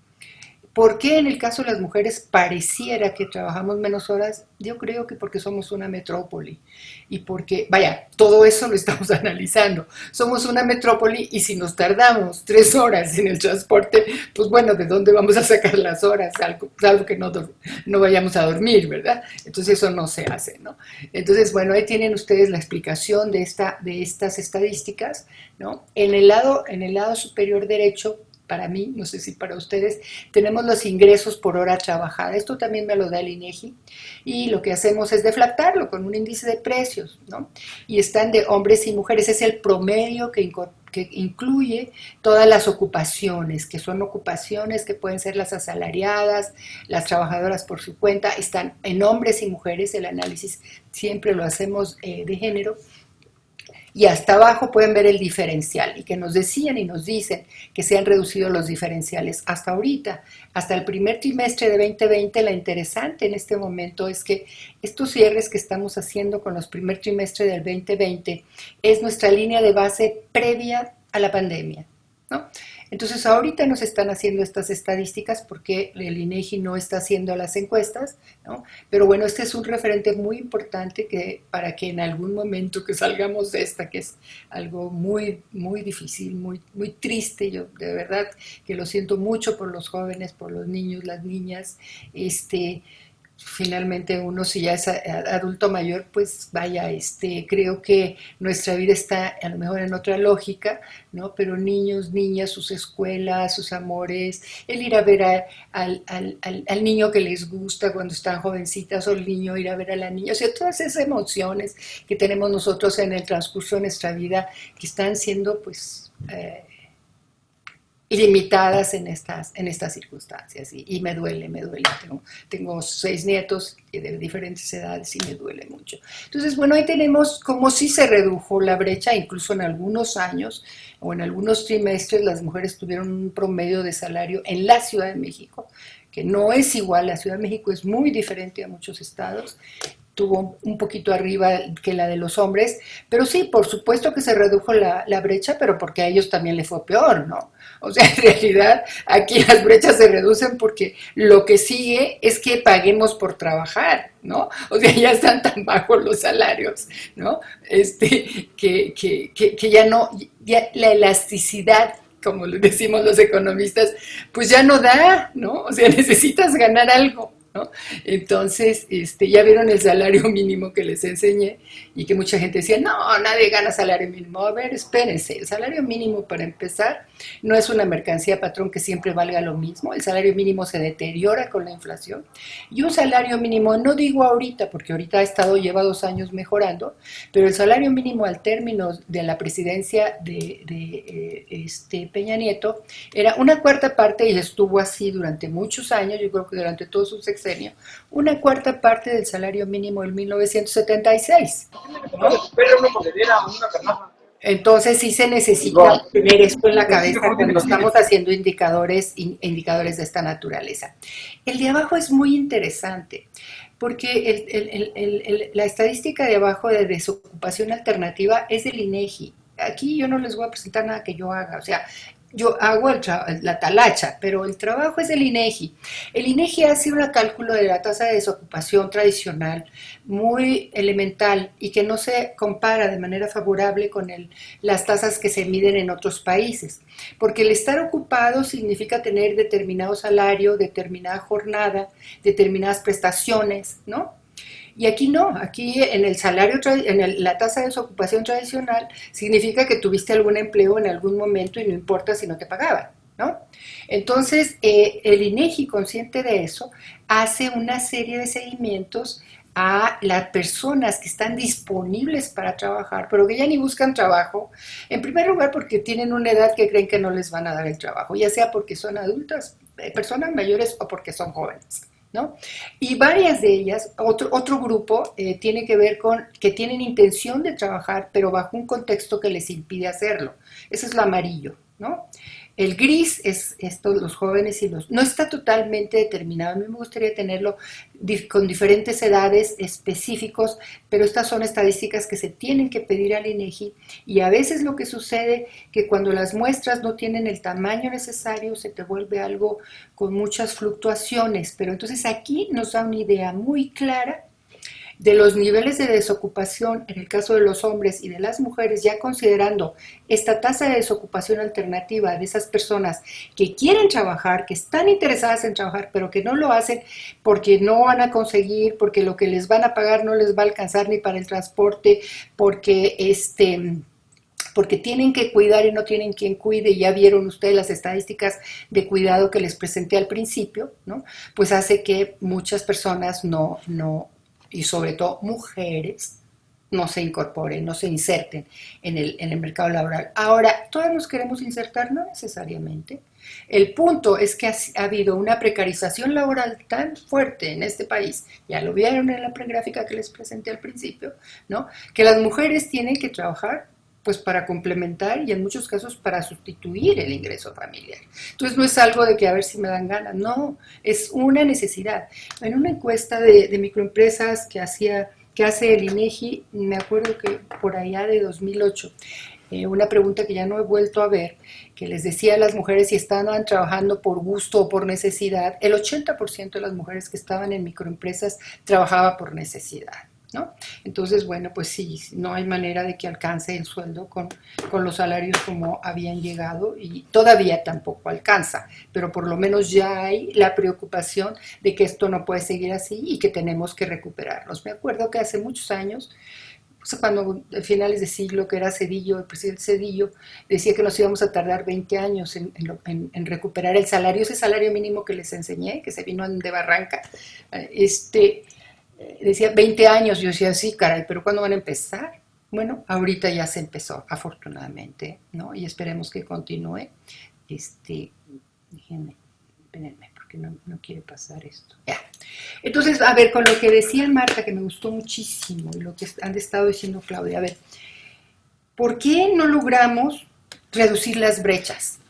¿Por qué en el caso de las mujeres pareciera que trabajamos menos horas? Yo creo que porque somos una metrópoli y porque, vaya, todo eso lo estamos analizando. Somos una metrópoli y si nos tardamos 3 horas en el transporte, pues bueno, ¿de dónde vamos a sacar las horas? Salvo que no vayamos a dormir, ¿verdad? Entonces eso no se hace, ¿no? Entonces, bueno, ahí tienen ustedes la explicación de estas estadísticas, ¿no? En el lado superior derecho, para mí, no sé si para ustedes, tenemos los ingresos por hora trabajada. Esto también me lo da el INEGI y lo que hacemos es deflactarlo con un índice de precios, ¿no? Y están de hombres y mujeres, es el promedio que incluye todas las ocupaciones, que son ocupaciones que pueden ser las asalariadas, las trabajadoras por su cuenta, están en hombres y mujeres, el análisis siempre lo hacemos de género. Y hasta abajo pueden ver el diferencial y que nos decían y nos dicen que se han reducido los diferenciales hasta ahorita, hasta el primer trimestre de 2020. La interesante en este momento es que estos cierres que estamos haciendo con los primer trimestre del 2020 es nuestra línea de base previa a la pandemia, ¿no? Entonces ahorita nos están haciendo estas estadísticas porque el INEGI no está haciendo las encuestas, ¿no? Pero bueno, este es un referente muy importante para que en algún momento que salgamos de esta, que es algo muy, muy difícil, muy, muy triste, yo de verdad que lo siento mucho por los jóvenes, por los niños, las niñas, finalmente uno si ya es adulto mayor, pues vaya, creo que nuestra vida está a lo mejor en otra lógica, ¿no? Pero niños, niñas, sus escuelas, sus amores, el ir a ver al niño que les gusta cuando están jovencitas o el niño ir a ver a la niña, o sea, todas esas emociones que tenemos nosotros en el transcurso de nuestra vida que están siendo pues limitadas en estas circunstancias y me duele. Tengo 6 nietos de diferentes edades y me duele mucho. Entonces, bueno, ahí tenemos cómo sí se redujo la brecha, incluso en algunos años o en algunos trimestres las mujeres tuvieron un promedio de salario en la Ciudad de México, que no es igual, la Ciudad de México es muy diferente a muchos estados, tuvo un poquito arriba que la de los hombres, pero sí, por supuesto que se redujo la brecha, pero porque a ellos también les fue peor, ¿no? O sea, en realidad aquí las brechas se reducen porque lo que sigue es que paguemos por trabajar, ¿no? O sea, ya están tan bajos los salarios, ¿no? Que ya no, ya la elasticidad, como le decimos los economistas, pues ya no da, ¿no? O sea, necesitas ganar algo, ¿no? Entonces, ya vieron el salario mínimo que les enseñé y que mucha gente decía, no, nadie gana salario mínimo. A ver, espérense, el salario mínimo para empezar no es una mercancía, patrón, que siempre valga lo mismo. El salario mínimo se deteriora con la inflación y un salario mínimo, no digo ahorita, porque ahorita lleva 2 años mejorando, pero el salario mínimo al término de la presidencia de Peña Nieto era 1/4 parte y estuvo así durante muchos años, yo creo que durante todo su sexenio, 1/4 parte del salario mínimo en 1976. ¿No? Entonces sí se necesita tener esto en la cabeza cuando estamos haciendo indicadores de esta naturaleza. El de abajo es muy interesante porque la estadística de abajo de desocupación alternativa es del INEGI. Aquí yo no les voy a presentar nada que yo haga, o sea, yo hago la talacha, pero el trabajo es del INEGI. El INEGI hace un cálculo de la tasa de desocupación tradicional muy elemental y que no se compara de manera favorable con las tasas que se miden en otros países. Porque el estar ocupado significa tener determinado salario, determinada jornada, determinadas prestaciones, ¿no? Y aquí no, aquí en el salario, la tasa de desocupación tradicional significa que tuviste algún empleo en algún momento y no importa si no te pagaban, ¿no? Entonces, el INEGI, consciente de eso, hace una serie de seguimientos a las personas que están disponibles para trabajar, pero que ya ni buscan trabajo, en primer lugar porque tienen una edad que creen que no les van a dar el trabajo, ya sea porque son adultas, personas mayores o porque son jóvenes, ¿no? Y varias de ellas, otro grupo, tiene que ver con que tienen intención de trabajar, pero bajo un contexto que les impide hacerlo. Ese es lo amarillo, ¿no? El gris es esto, los jóvenes y los... No está totalmente determinado, a mí me gustaría tenerlo con diferentes edades específicos, pero estas son estadísticas que se tienen que pedir al INEGI, y a veces lo que sucede que cuando las muestras no tienen el tamaño necesario se te vuelve algo con muchas fluctuaciones, pero entonces aquí nos da una idea muy clara de los niveles de desocupación en el caso de los hombres y de las mujeres, ya considerando esta tasa de desocupación alternativa de esas personas que quieren trabajar, que están interesadas en trabajar, pero que no lo hacen porque no van a conseguir, porque lo que les van a pagar no les va a alcanzar ni para el transporte, porque porque tienen que cuidar y no tienen quien cuide, y ya vieron ustedes las estadísticas de cuidado que les presenté al principio, ¿no? Pues hace que muchas personas y sobre todo mujeres, no se incorporen, no se inserten en el mercado laboral. Ahora, ¿todas nos queremos insertar? No necesariamente. El punto es que ha habido una precarización laboral tan fuerte en este país, ya lo vieron en la gráfica que les presenté al principio, ¿no? Que las mujeres tienen que trabajar pues para complementar y en muchos casos para sustituir el ingreso familiar. Entonces no es algo de que a ver si me dan ganas, no, es una necesidad. En una encuesta de microempresas que hace el INEGI, me acuerdo que por allá de 2008, una pregunta que ya no he vuelto a ver, que les decía a las mujeres si estaban trabajando por gusto o por necesidad, el 80% de las mujeres que estaban en microempresas trabajaba por necesidad, ¿no? Entonces, bueno, pues sí, no hay manera de que alcance el sueldo con los salarios como habían llegado, y todavía tampoco alcanza, pero por lo menos ya hay la preocupación de que esto no puede seguir así y que tenemos que recuperarlos. Me acuerdo que hace muchos años, pues cuando a finales de siglo, que era Zedillo, el presidente Zedillo, decía que nos íbamos a tardar 20 años en recuperar el salario, ese salario mínimo que les enseñé, que se vino de Barranca, decía 20 años, yo decía, sí, caray, pero ¿cuándo van a empezar? Bueno, ahorita ya se empezó, afortunadamente, ¿no? Y esperemos que continúe. Déjenme, espérenme, porque no quiere pasar esto. Ya. Entonces, a ver, con lo que decía Marta, que me gustó muchísimo, y lo que han estado diciendo Claudia, a ver, ¿por qué no logramos reducir las brechas?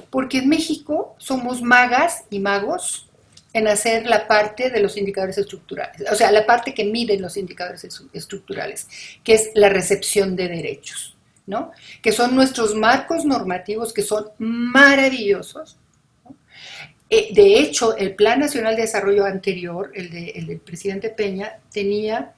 Porque en México somos magas y magos en hacer la parte de los indicadores estructurales, o sea, la parte que miden los indicadores estructurales, que es la recepción de derechos, ¿no? Que son nuestros marcos normativos, que son maravillosos, ¿no? De hecho, el Plan Nacional de Desarrollo anterior, el del presidente Peña, tenía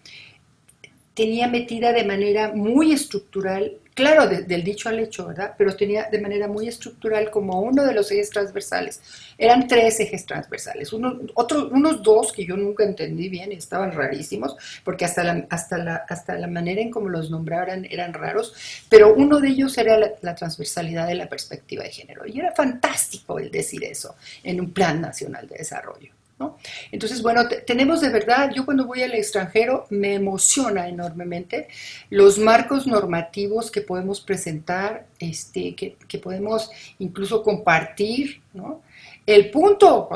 metida de manera muy estructural, claro, del dicho al hecho, ¿verdad? Pero tenía de manera muy estructural como uno de los ejes transversales. Eran 3 ejes transversales, unos 2 que yo nunca entendí bien y estaban rarísimos, porque hasta la manera en cómo los nombraban eran raros, pero uno de ellos era la transversalidad de la perspectiva de género. Y era fantástico el decir eso en un Plan Nacional de Desarrollo, ¿no? Entonces, bueno, tenemos de verdad, yo cuando voy al extranjero me emociona enormemente los marcos normativos que podemos presentar, que podemos incluso compartir, ¿no? El punto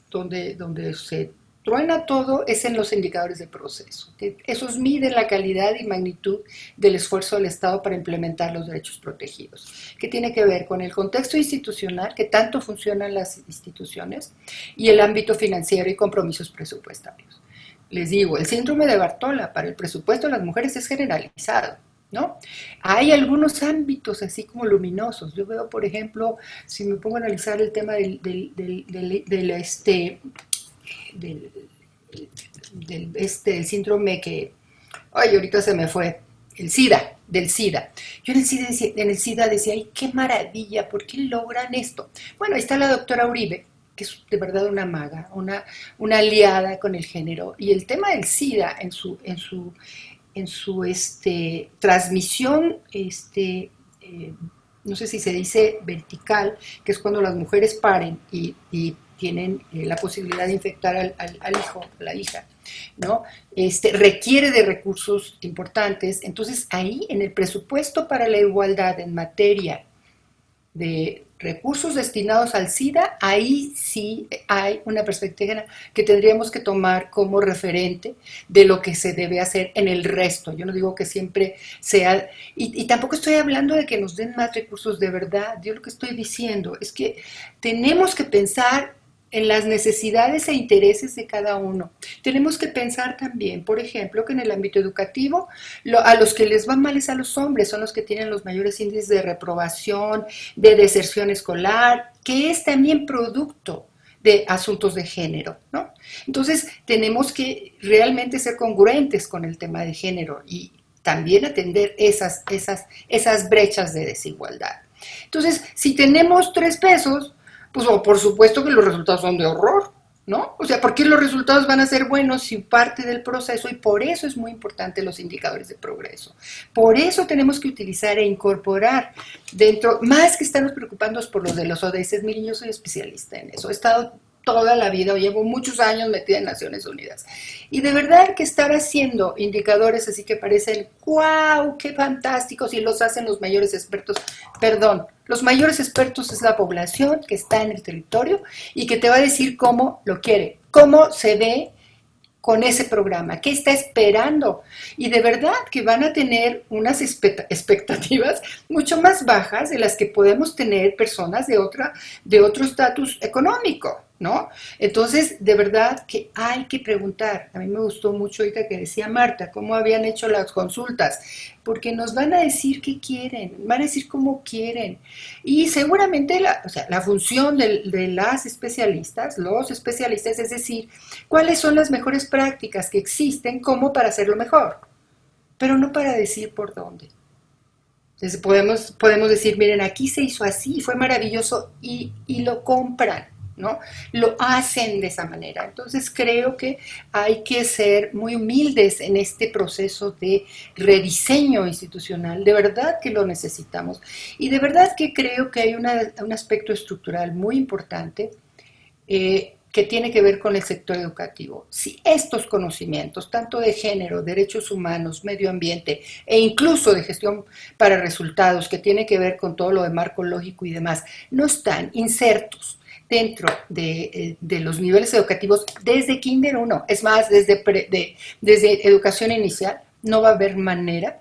donde se truena todo es en los indicadores de proceso, que esos miden la calidad y magnitud del esfuerzo del Estado para implementar los derechos protegidos, que tiene que ver con el contexto institucional, que tanto funcionan las instituciones, y el ámbito financiero y compromisos presupuestarios. Les digo, el síndrome de Bartola para el presupuesto de las mujeres es generalizado, ¿no? Hay algunos ámbitos así como luminosos. Yo veo, por ejemplo, si me pongo a analizar el tema del síndrome que, ay, ahorita se me fue, del SIDA. Yo en el SIDA decía, ay, qué maravilla, ¿por qué logran esto? Bueno, ahí está la doctora Uribe, que es de verdad una maga, una aliada con el género, y el tema del SIDA en su transmisión, no sé si se dice vertical, que es cuando las mujeres paren y tienen la posibilidad de infectar al hijo, a la hija, ¿no? Requiere de recursos importantes. Entonces, ahí en el presupuesto para la igualdad en materia de recursos destinados al SIDA, ahí sí hay una perspectiva que tendríamos que tomar como referente de lo que se debe hacer en el resto. Yo no digo que siempre sea, y tampoco estoy hablando de que nos den más recursos de verdad. Yo lo que estoy diciendo es que tenemos que pensar en las necesidades e intereses de cada uno. Tenemos que pensar también, por ejemplo, que en el ámbito educativo, a los que les va mal es a los hombres, son los que tienen los mayores índices de reprobación, de deserción escolar, que es también producto de asuntos de género, ¿no? Entonces, tenemos que realmente ser congruentes con el tema de género y también atender esas brechas de desigualdad. Entonces, si tenemos 3 pesos, pues por supuesto que los resultados son de horror, ¿no? O sea, ¿por qué los resultados van a ser buenos si parte del proceso? Y por eso es muy importante los indicadores de progreso. Por eso tenemos que utilizar e incorporar dentro, más que estarnos preocupándonos por los de los ODS. Miren, yo soy especialista en eso, he estado toda la vida, llevo muchos años metida en Naciones Unidas. Y de verdad que estar haciendo indicadores así que parecen, ¡wow! ¡Qué fantásticos! Y los hacen los mayores expertos. Perdón, los mayores expertos es la población que está en el territorio y que te va a decir cómo lo quiere, cómo se ve con ese programa, qué está esperando. Y de verdad que van a tener unas expectativas mucho más bajas de las que podemos tener personas de otro estatus económico, ¿no? Entonces, de verdad que hay que preguntar. A mí me gustó mucho ahorita que decía Marta, cómo habían hecho las consultas, porque nos van a decir qué quieren, van a decir cómo quieren. Y seguramente la función de las especialistas, los especialistas, es decir, cuáles son las mejores prácticas que existen como para hacerlo mejor, pero no para decir por dónde. Entonces podemos decir, miren, aquí se hizo así, fue maravilloso y lo compran, ¿no? Lo hacen de esa manera. Entonces creo que hay que ser muy humildes en este proceso de rediseño institucional. De verdad que lo necesitamos. Y de verdad que creo que hay un aspecto estructural muy importante que tiene que ver con el sector educativo. Si estos conocimientos, tanto de género, derechos humanos, medio ambiente e incluso de gestión para resultados, que tiene que ver con todo lo de marco lógico y demás, no están insertos dentro de los niveles educativos desde Kinder 1, es más, desde educación inicial, no va a haber manera.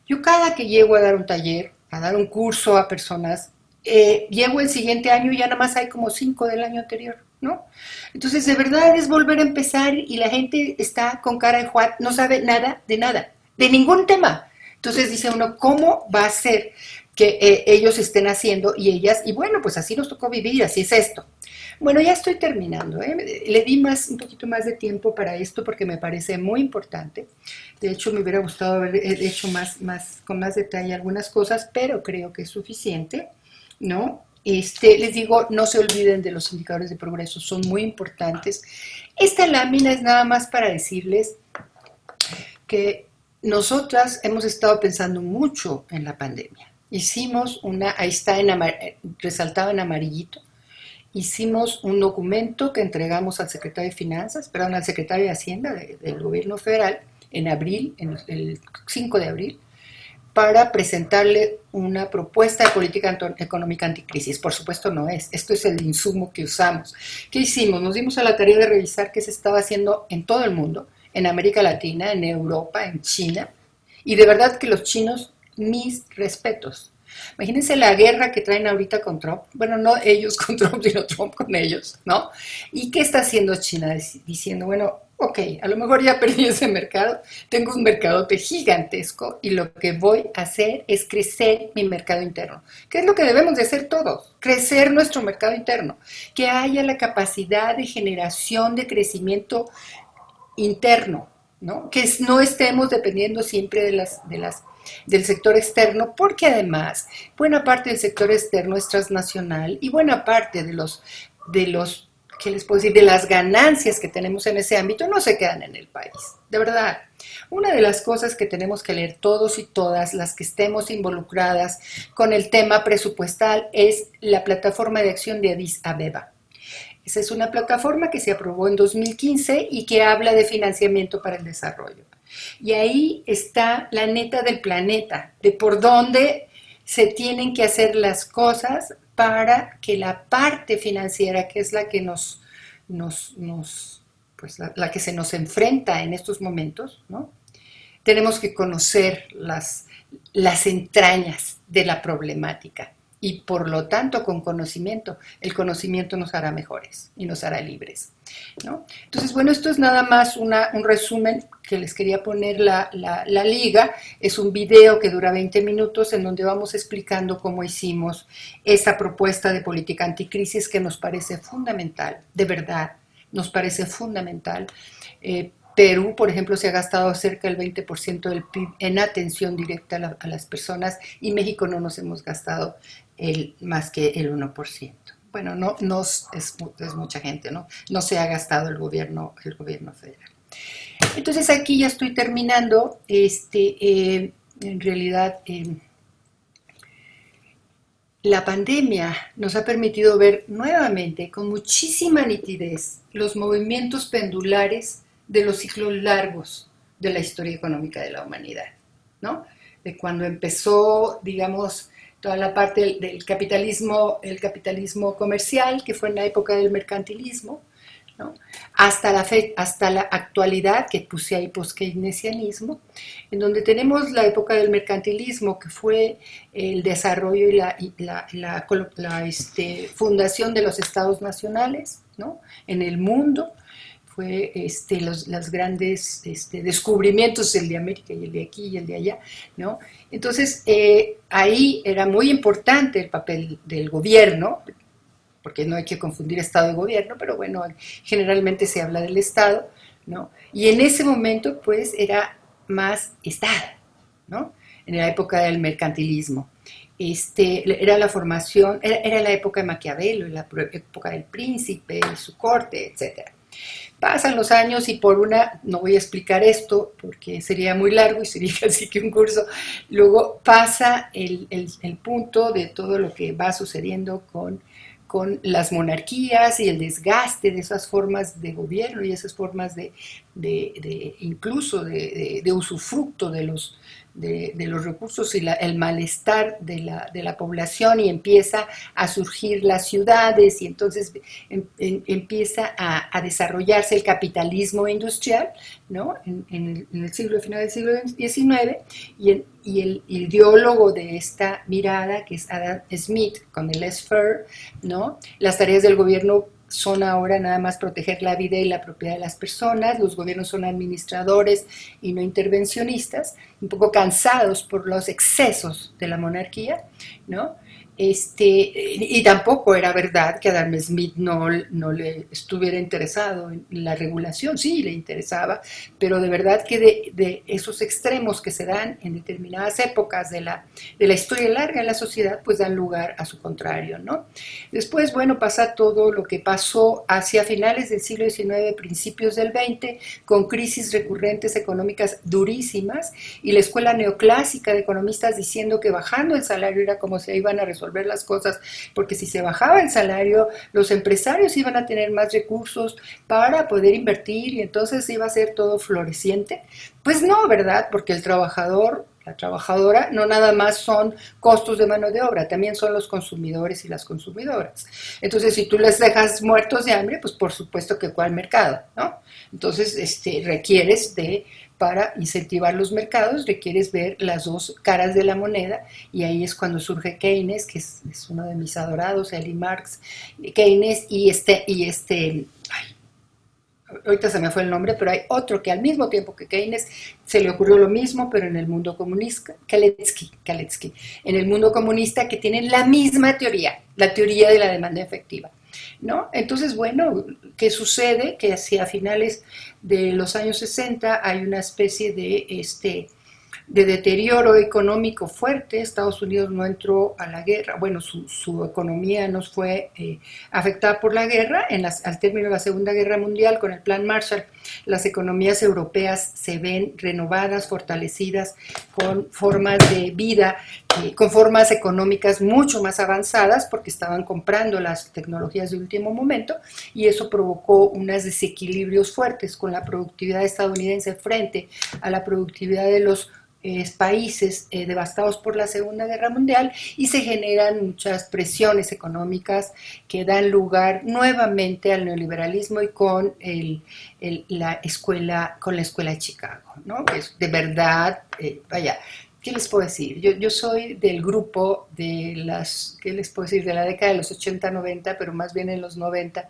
Yo cada que llego a dar un taller, a dar un curso a personas, llego el siguiente año y ya nada más hay como 5 del año anterior, ¿no? Entonces, de verdad es volver a empezar y la gente está con cara de Juan, no sabe nada, de ningún tema. Entonces dice uno, ¿cómo va a ser que ellos estén haciendo y ellas? Y bueno, pues así nos tocó vivir, así es esto. Bueno, ya estoy terminando, le di un poquito más de tiempo para esto porque me parece muy importante. De hecho, me hubiera gustado haber hecho con más detalle algunas cosas, pero creo que es suficiente, ¿no? Les digo, no se olviden de los indicadores de progreso, son muy importantes. Esta lámina es nada más para decirles que nosotras hemos estado pensando mucho en la pandemia. Hicimos ahí está resaltado en amarillito, hicimos un documento que entregamos al secretario de Finanzas, al secretario de Hacienda del gobierno federal en abril, el 5 de abril, para presentarle una propuesta de política económica anticrisis. Por supuesto no es, esto es el insumo que usamos. ¿Qué hicimos? Nos dimos a la tarea de revisar qué se estaba haciendo en todo el mundo, en América Latina, en Europa, en China, y de verdad que los chinos, mis respetos. Imagínense la guerra que traen ahorita con Trump. Bueno, no ellos con Trump, sino Trump con ellos, ¿no? ¿Y qué está haciendo China? Diciendo, bueno, ok, a lo mejor ya perdí ese mercado, tengo un mercadote gigantesco y lo que voy a hacer es crecer mi mercado interno. ¿Qué es lo que debemos de hacer todos? Crecer nuestro mercado interno. Que haya la capacidad de generación de crecimiento interno, ¿no? Que no estemos dependiendo siempre del sector externo, porque además buena parte del sector externo es transnacional y buena parte de los ¿qué les puedo decir? De las ganancias que tenemos en ese ámbito no se quedan en el país, de verdad. Una de las cosas que tenemos que leer todos y todas las que estemos involucradas con el tema presupuestal es la plataforma de acción de Addis Abeba. Esa es una plataforma que se aprobó en 2015 y que habla de financiamiento para el desarrollo. Y ahí está la neta del planeta, de por dónde se tienen que hacer las cosas para que la parte financiera, que es la que pues la que se nos enfrenta en estos momentos, ¿no? Tenemos que conocer las entrañas de la problemática y por lo tanto con conocimiento, el conocimiento nos hará mejores y nos hará libres, ¿no? Entonces, bueno, esto es nada más un resumen que les quería poner la liga. Es un video que dura 20 minutos en donde vamos explicando cómo hicimos esa propuesta de política anticrisis que nos parece fundamental, de verdad, nos parece fundamental. Perú, por ejemplo, se ha gastado cerca del 20% del PIB en atención directa a las personas y México no nos hemos gastado más que el 1%. Bueno, no es mucha gente, ¿no? No se ha gastado el gobierno federal. Entonces aquí ya estoy terminando. En realidad, la pandemia nos ha permitido ver nuevamente con muchísima nitidez los movimientos pendulares de los ciclos largos de la historia económica de la humanidad, ¿no? De cuando empezó, digamos, toda la parte del capitalismo, el capitalismo comercial, que fue en la época del mercantilismo, ¿no? Hasta la actualidad, que puse ahí post-keynesianismo, en donde tenemos la época del mercantilismo, que fue el desarrollo y la fundación de los estados nacionales, ¿no? En el mundo. Fue los grandes descubrimientos, el de América y el de aquí y el de allá, ¿no? Entonces, ahí era muy importante el papel del gobierno, porque no hay que confundir Estado y gobierno, pero bueno, generalmente se habla del Estado, ¿no? Y en ese momento, pues, era más Estado, ¿no? En la época del mercantilismo. Era la formación, era la época de Maquiavelo, la época del príncipe y su corte, etcétera. Pasan los años y no voy a explicar esto porque sería muy largo y sería casi que un curso, luego pasa el punto de todo lo que va sucediendo con las monarquías y el desgaste de esas formas de gobierno y esas formas incluso de usufructo de los recursos y el malestar de la población, y empieza a surgir las ciudades y entonces empieza a desarrollarse el capitalismo industrial, ¿no? En el final del siglo XIX, y el ideólogo de esta mirada, que es Adam Smith, con el laissez-faire, ¿no? Las tareas del gobierno son ahora nada más proteger la vida y la propiedad de las personas, los gobiernos son administradores y no intervencionistas, un poco cansados por los excesos de la monarquía, ¿no? Y tampoco era verdad que Adam Smith no le estuviera interesado en la regulación, sí le interesaba, pero de verdad que de esos extremos que se dan en determinadas épocas de la historia larga de la sociedad, pues dan lugar a su contrario, ¿no? Después, bueno, pasa todo lo que pasó hacia finales del siglo XIX, principios del XX, con crisis recurrentes económicas durísimas, y la escuela neoclásica de economistas diciendo que bajando el salario era como se iban a resolver las cosas, porque si se bajaba el salario, los empresarios iban a tener más recursos para poder invertir y entonces iba a ser todo floreciente. Pues no, ¿verdad? Porque el trabajador, la trabajadora, no nada más son costos de mano de obra, también son los consumidores y las consumidoras. Entonces, si tú les dejas muertos de hambre, pues por supuesto que ¿cuál mercado? ¿No? Entonces, requieres para incentivar los mercados, requieres ver las dos caras de la moneda, y ahí es cuando surge Keynes, que es uno de mis adorados, Eli Marx, Keynes, ahorita se me fue el nombre, pero hay otro que al mismo tiempo que Keynes se le ocurrió lo mismo, pero en el mundo comunista, Kautsky, en el mundo comunista, que tienen la misma teoría, la teoría de la demanda efectiva, ¿no? Entonces, bueno, ¿qué sucede? Que hacia finales de los años 60 hay una especie de deterioro económico fuerte. Estados Unidos no entró a la guerra, bueno, su economía no fue afectada por la guerra. Al término de la Segunda Guerra Mundial, con el Plan Marshall, las economías europeas se ven renovadas, fortalecidas, con formas de vida, con formas económicas mucho más avanzadas, porque estaban comprando las tecnologías de último momento, y eso provocó unos desequilibrios fuertes con la productividad estadounidense frente a la productividad de los países devastados por la Segunda Guerra Mundial, y se generan muchas presiones económicas que dan lugar nuevamente al neoliberalismo y con la escuela de Chicago, ¿no? Es de verdad, vaya, ¿qué les puedo decir? Yo soy del grupo de ¿qué les puedo decir? De la década de los 80, 90, pero más bien en los 90,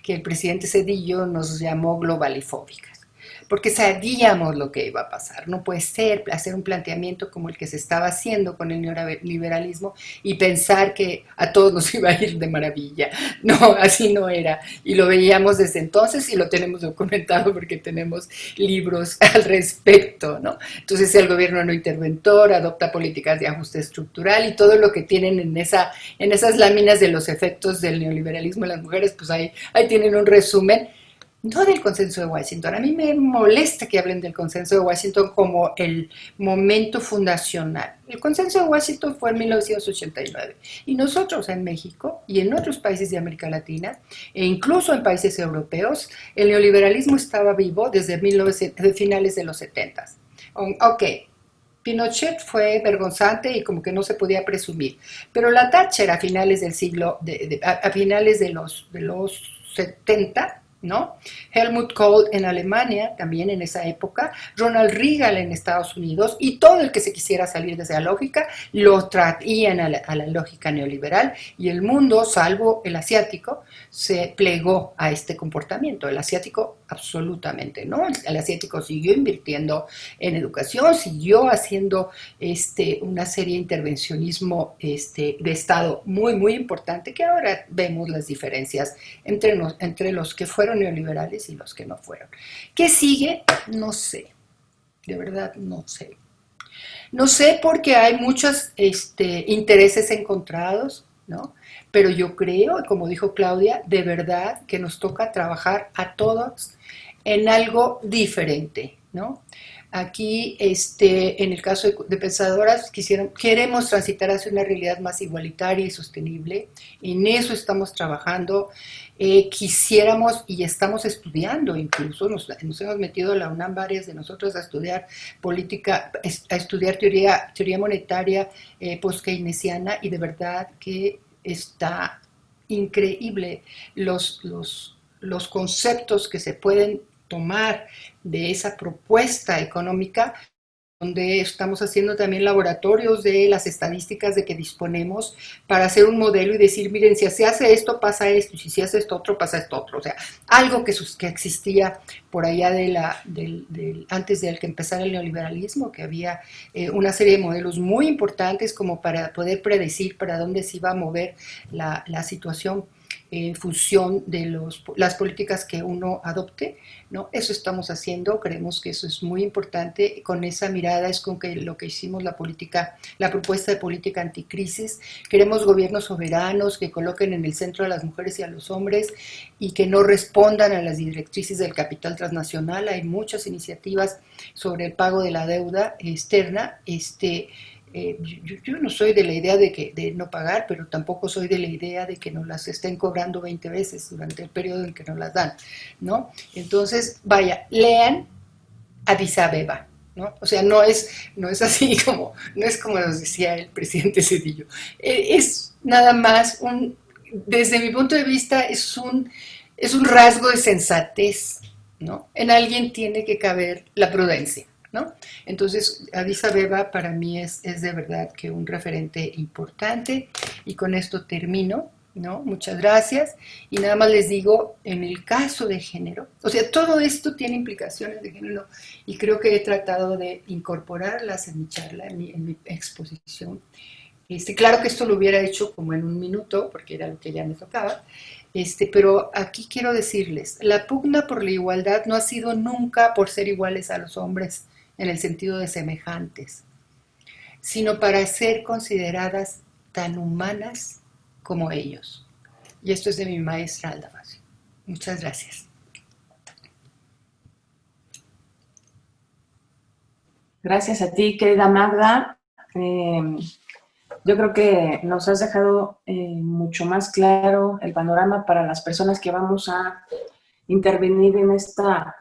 que el presidente Zedillo nos llamó globalifóbicas, porque sabíamos lo que iba a pasar. No puede ser hacer un planteamiento como el que se estaba haciendo con el neoliberalismo y pensar que a todos nos iba a ir de maravilla. No, así no era. Y lo veíamos desde entonces y lo tenemos documentado porque tenemos libros al respecto, ¿no? Entonces el gobierno no interventor adopta políticas de ajuste estructural y todo lo que tienen en esas láminas de los efectos del neoliberalismo en las mujeres, pues ahí tienen un resumen. No del consenso de Washington. A mí me molesta que hablen del consenso de Washington como el momento fundacional. El consenso de Washington fue en 1989 y nosotros en México y en otros países de América Latina e incluso en países europeos, el neoliberalismo estaba vivo desde finales de los 70. Ok, Pinochet fue vergonzante y como que no se podía presumir, pero la Thatcher a finales del siglo, a finales de los 70, ¿no? Helmut Kohl en Alemania, también en esa época, Ronald Reagan en Estados Unidos, y todo el que se quisiera salir de esa lógica, lo traían a la lógica neoliberal, y el mundo, salvo el asiático, se plegó a este comportamiento. El asiático absolutamente, ¿no? El asiático siguió invirtiendo en educación, siguió haciendo una serie de intervencionismo de Estado muy, muy importante, que ahora vemos las diferencias entre los que fueron neoliberales y los que no fueron. ¿Qué sigue? No sé, de verdad no sé. No sé porque hay muchos intereses encontrados, ¿no? Pero yo creo, como dijo Claudia, de verdad que nos toca trabajar a todos en algo diferente, ¿no? Aquí, en el caso de pensadoras, queremos transitar hacia una realidad más igualitaria y sostenible. En eso estamos trabajando. Quisiéramos y estamos estudiando, incluso nos hemos metido a la UNAM varias de nosotros a estudiar política, a estudiar teoría monetaria post-keynesiana, y de verdad que está increíble los conceptos que se pueden tomar de esa propuesta económica, donde estamos haciendo también laboratorios de las estadísticas de que disponemos para hacer un modelo y decir, miren, si se hace esto, pasa esto, y si se hace esto otro, pasa esto otro. O sea, algo que existía por allá antes de que empezara el neoliberalismo, que había una serie de modelos muy importantes como para poder predecir para dónde se iba a mover la situación en función de las políticas que uno adopte, ¿no? Eso estamos haciendo, creemos que eso es muy importante. Con esa mirada es con que lo que hicimos la propuesta de política anticrisis. Queremos gobiernos soberanos que coloquen en el centro a las mujeres y a los hombres y que no respondan a las directrices del capital transnacional. Hay muchas iniciativas sobre el pago de la deuda externa. Yo no soy de la idea de no pagar, pero tampoco soy de la idea de que nos las estén cobrando 20 veces durante el periodo en que nos las dan, ¿no? Entonces, vaya, lean Addis Abeba, ¿no? O sea, no es así como nos decía el presidente Zedillo. Es nada más desde mi punto de vista, es un rasgo de sensatez, ¿no? En alguien tiene que caber la prudencia, ¿no? Entonces, Addis Abeba para mí es de verdad que un referente importante, y con esto termino, ¿no? Muchas gracias, y nada más les digo, en el caso de género, o sea, todo esto tiene implicaciones de género, y creo que he tratado de incorporarlas en mi charla, en mi exposición. Claro que esto lo hubiera hecho como en un minuto, porque era lo que ya me tocaba, pero aquí quiero decirles, la pugna por la igualdad no ha sido nunca por ser iguales a los hombres, en el sentido de semejantes, sino para ser consideradas tan humanas como ellos. Y esto es de mi maestra Alda Facio. Muchas gracias. Gracias a ti, querida Magda. Yo creo que nos has dejado mucho más claro el panorama para las personas que vamos a intervenir en esta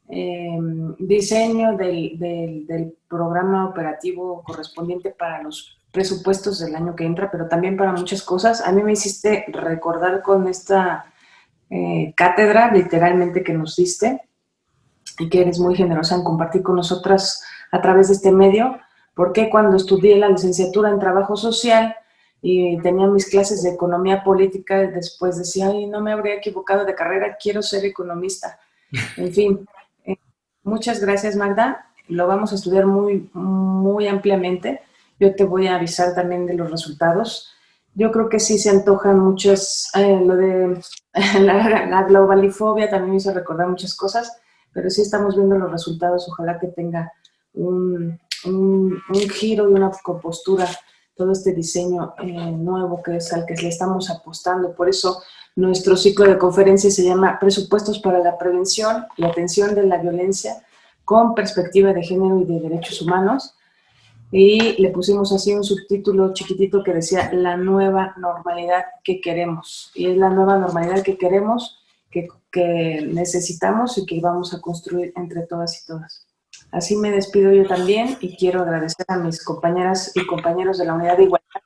diseño del programa operativo correspondiente para los presupuestos del año que entra, pero también para muchas cosas. A mí me hiciste recordar con esta cátedra, literalmente, que nos diste, y que eres muy generosa en compartir con nosotras a través de este medio, porque cuando estudié la licenciatura en Trabajo Social y tenía mis clases de Economía Política, después decía, ay, no me habría equivocado de carrera, quiero ser economista. En fin, muchas gracias, Magda. Lo vamos a estudiar muy, muy ampliamente. Yo te voy a avisar también de los resultados. Yo creo que sí se antojan muchas, lo de la globalifobia también me hizo recordar muchas cosas, pero sí estamos viendo los resultados. Ojalá que tenga un giro y una compostura todo este diseño nuevo que es al que le estamos apostando. Por eso nuestro ciclo de conferencias se llama Presupuestos para la Prevención y Atención de la Violencia con Perspectiva de Género y de Derechos Humanos. Y le pusimos así un subtítulo chiquitito que decía la nueva normalidad que queremos. Y es la nueva normalidad que queremos, que necesitamos y que vamos a construir entre todas y todas. Así me despido yo también y quiero agradecer a mis compañeras y compañeros de la Unidad de Igualdad,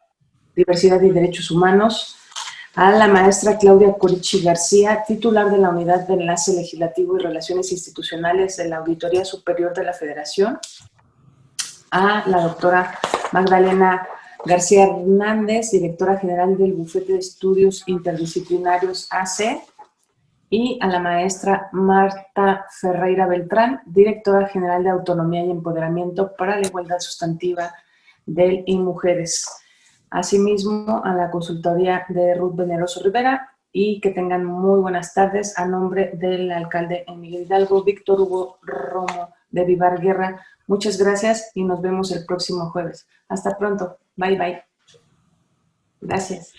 Diversidad y Derechos Humanos, a la maestra Claudia Corichi García, titular de la Unidad de Enlace Legislativo y Relaciones Institucionales de la Auditoría Superior de la Federación, a la doctora Magdalena García Hernández, directora general del Bufete de Estudios Interdisciplinarios AC, y a la maestra Marta Ferreira Beltrán, directora general de Autonomía y Empoderamiento para la Igualdad Sustantiva y Mujeres. Asimismo, a la consultoría de Ruth Veneroso Rivera, y que tengan muy buenas tardes a nombre del alcalde Miguel Hidalgo, Víctor Hugo Romo de Vivar Guerra. Muchas gracias y nos vemos el próximo jueves. Hasta pronto. Bye, bye. Gracias.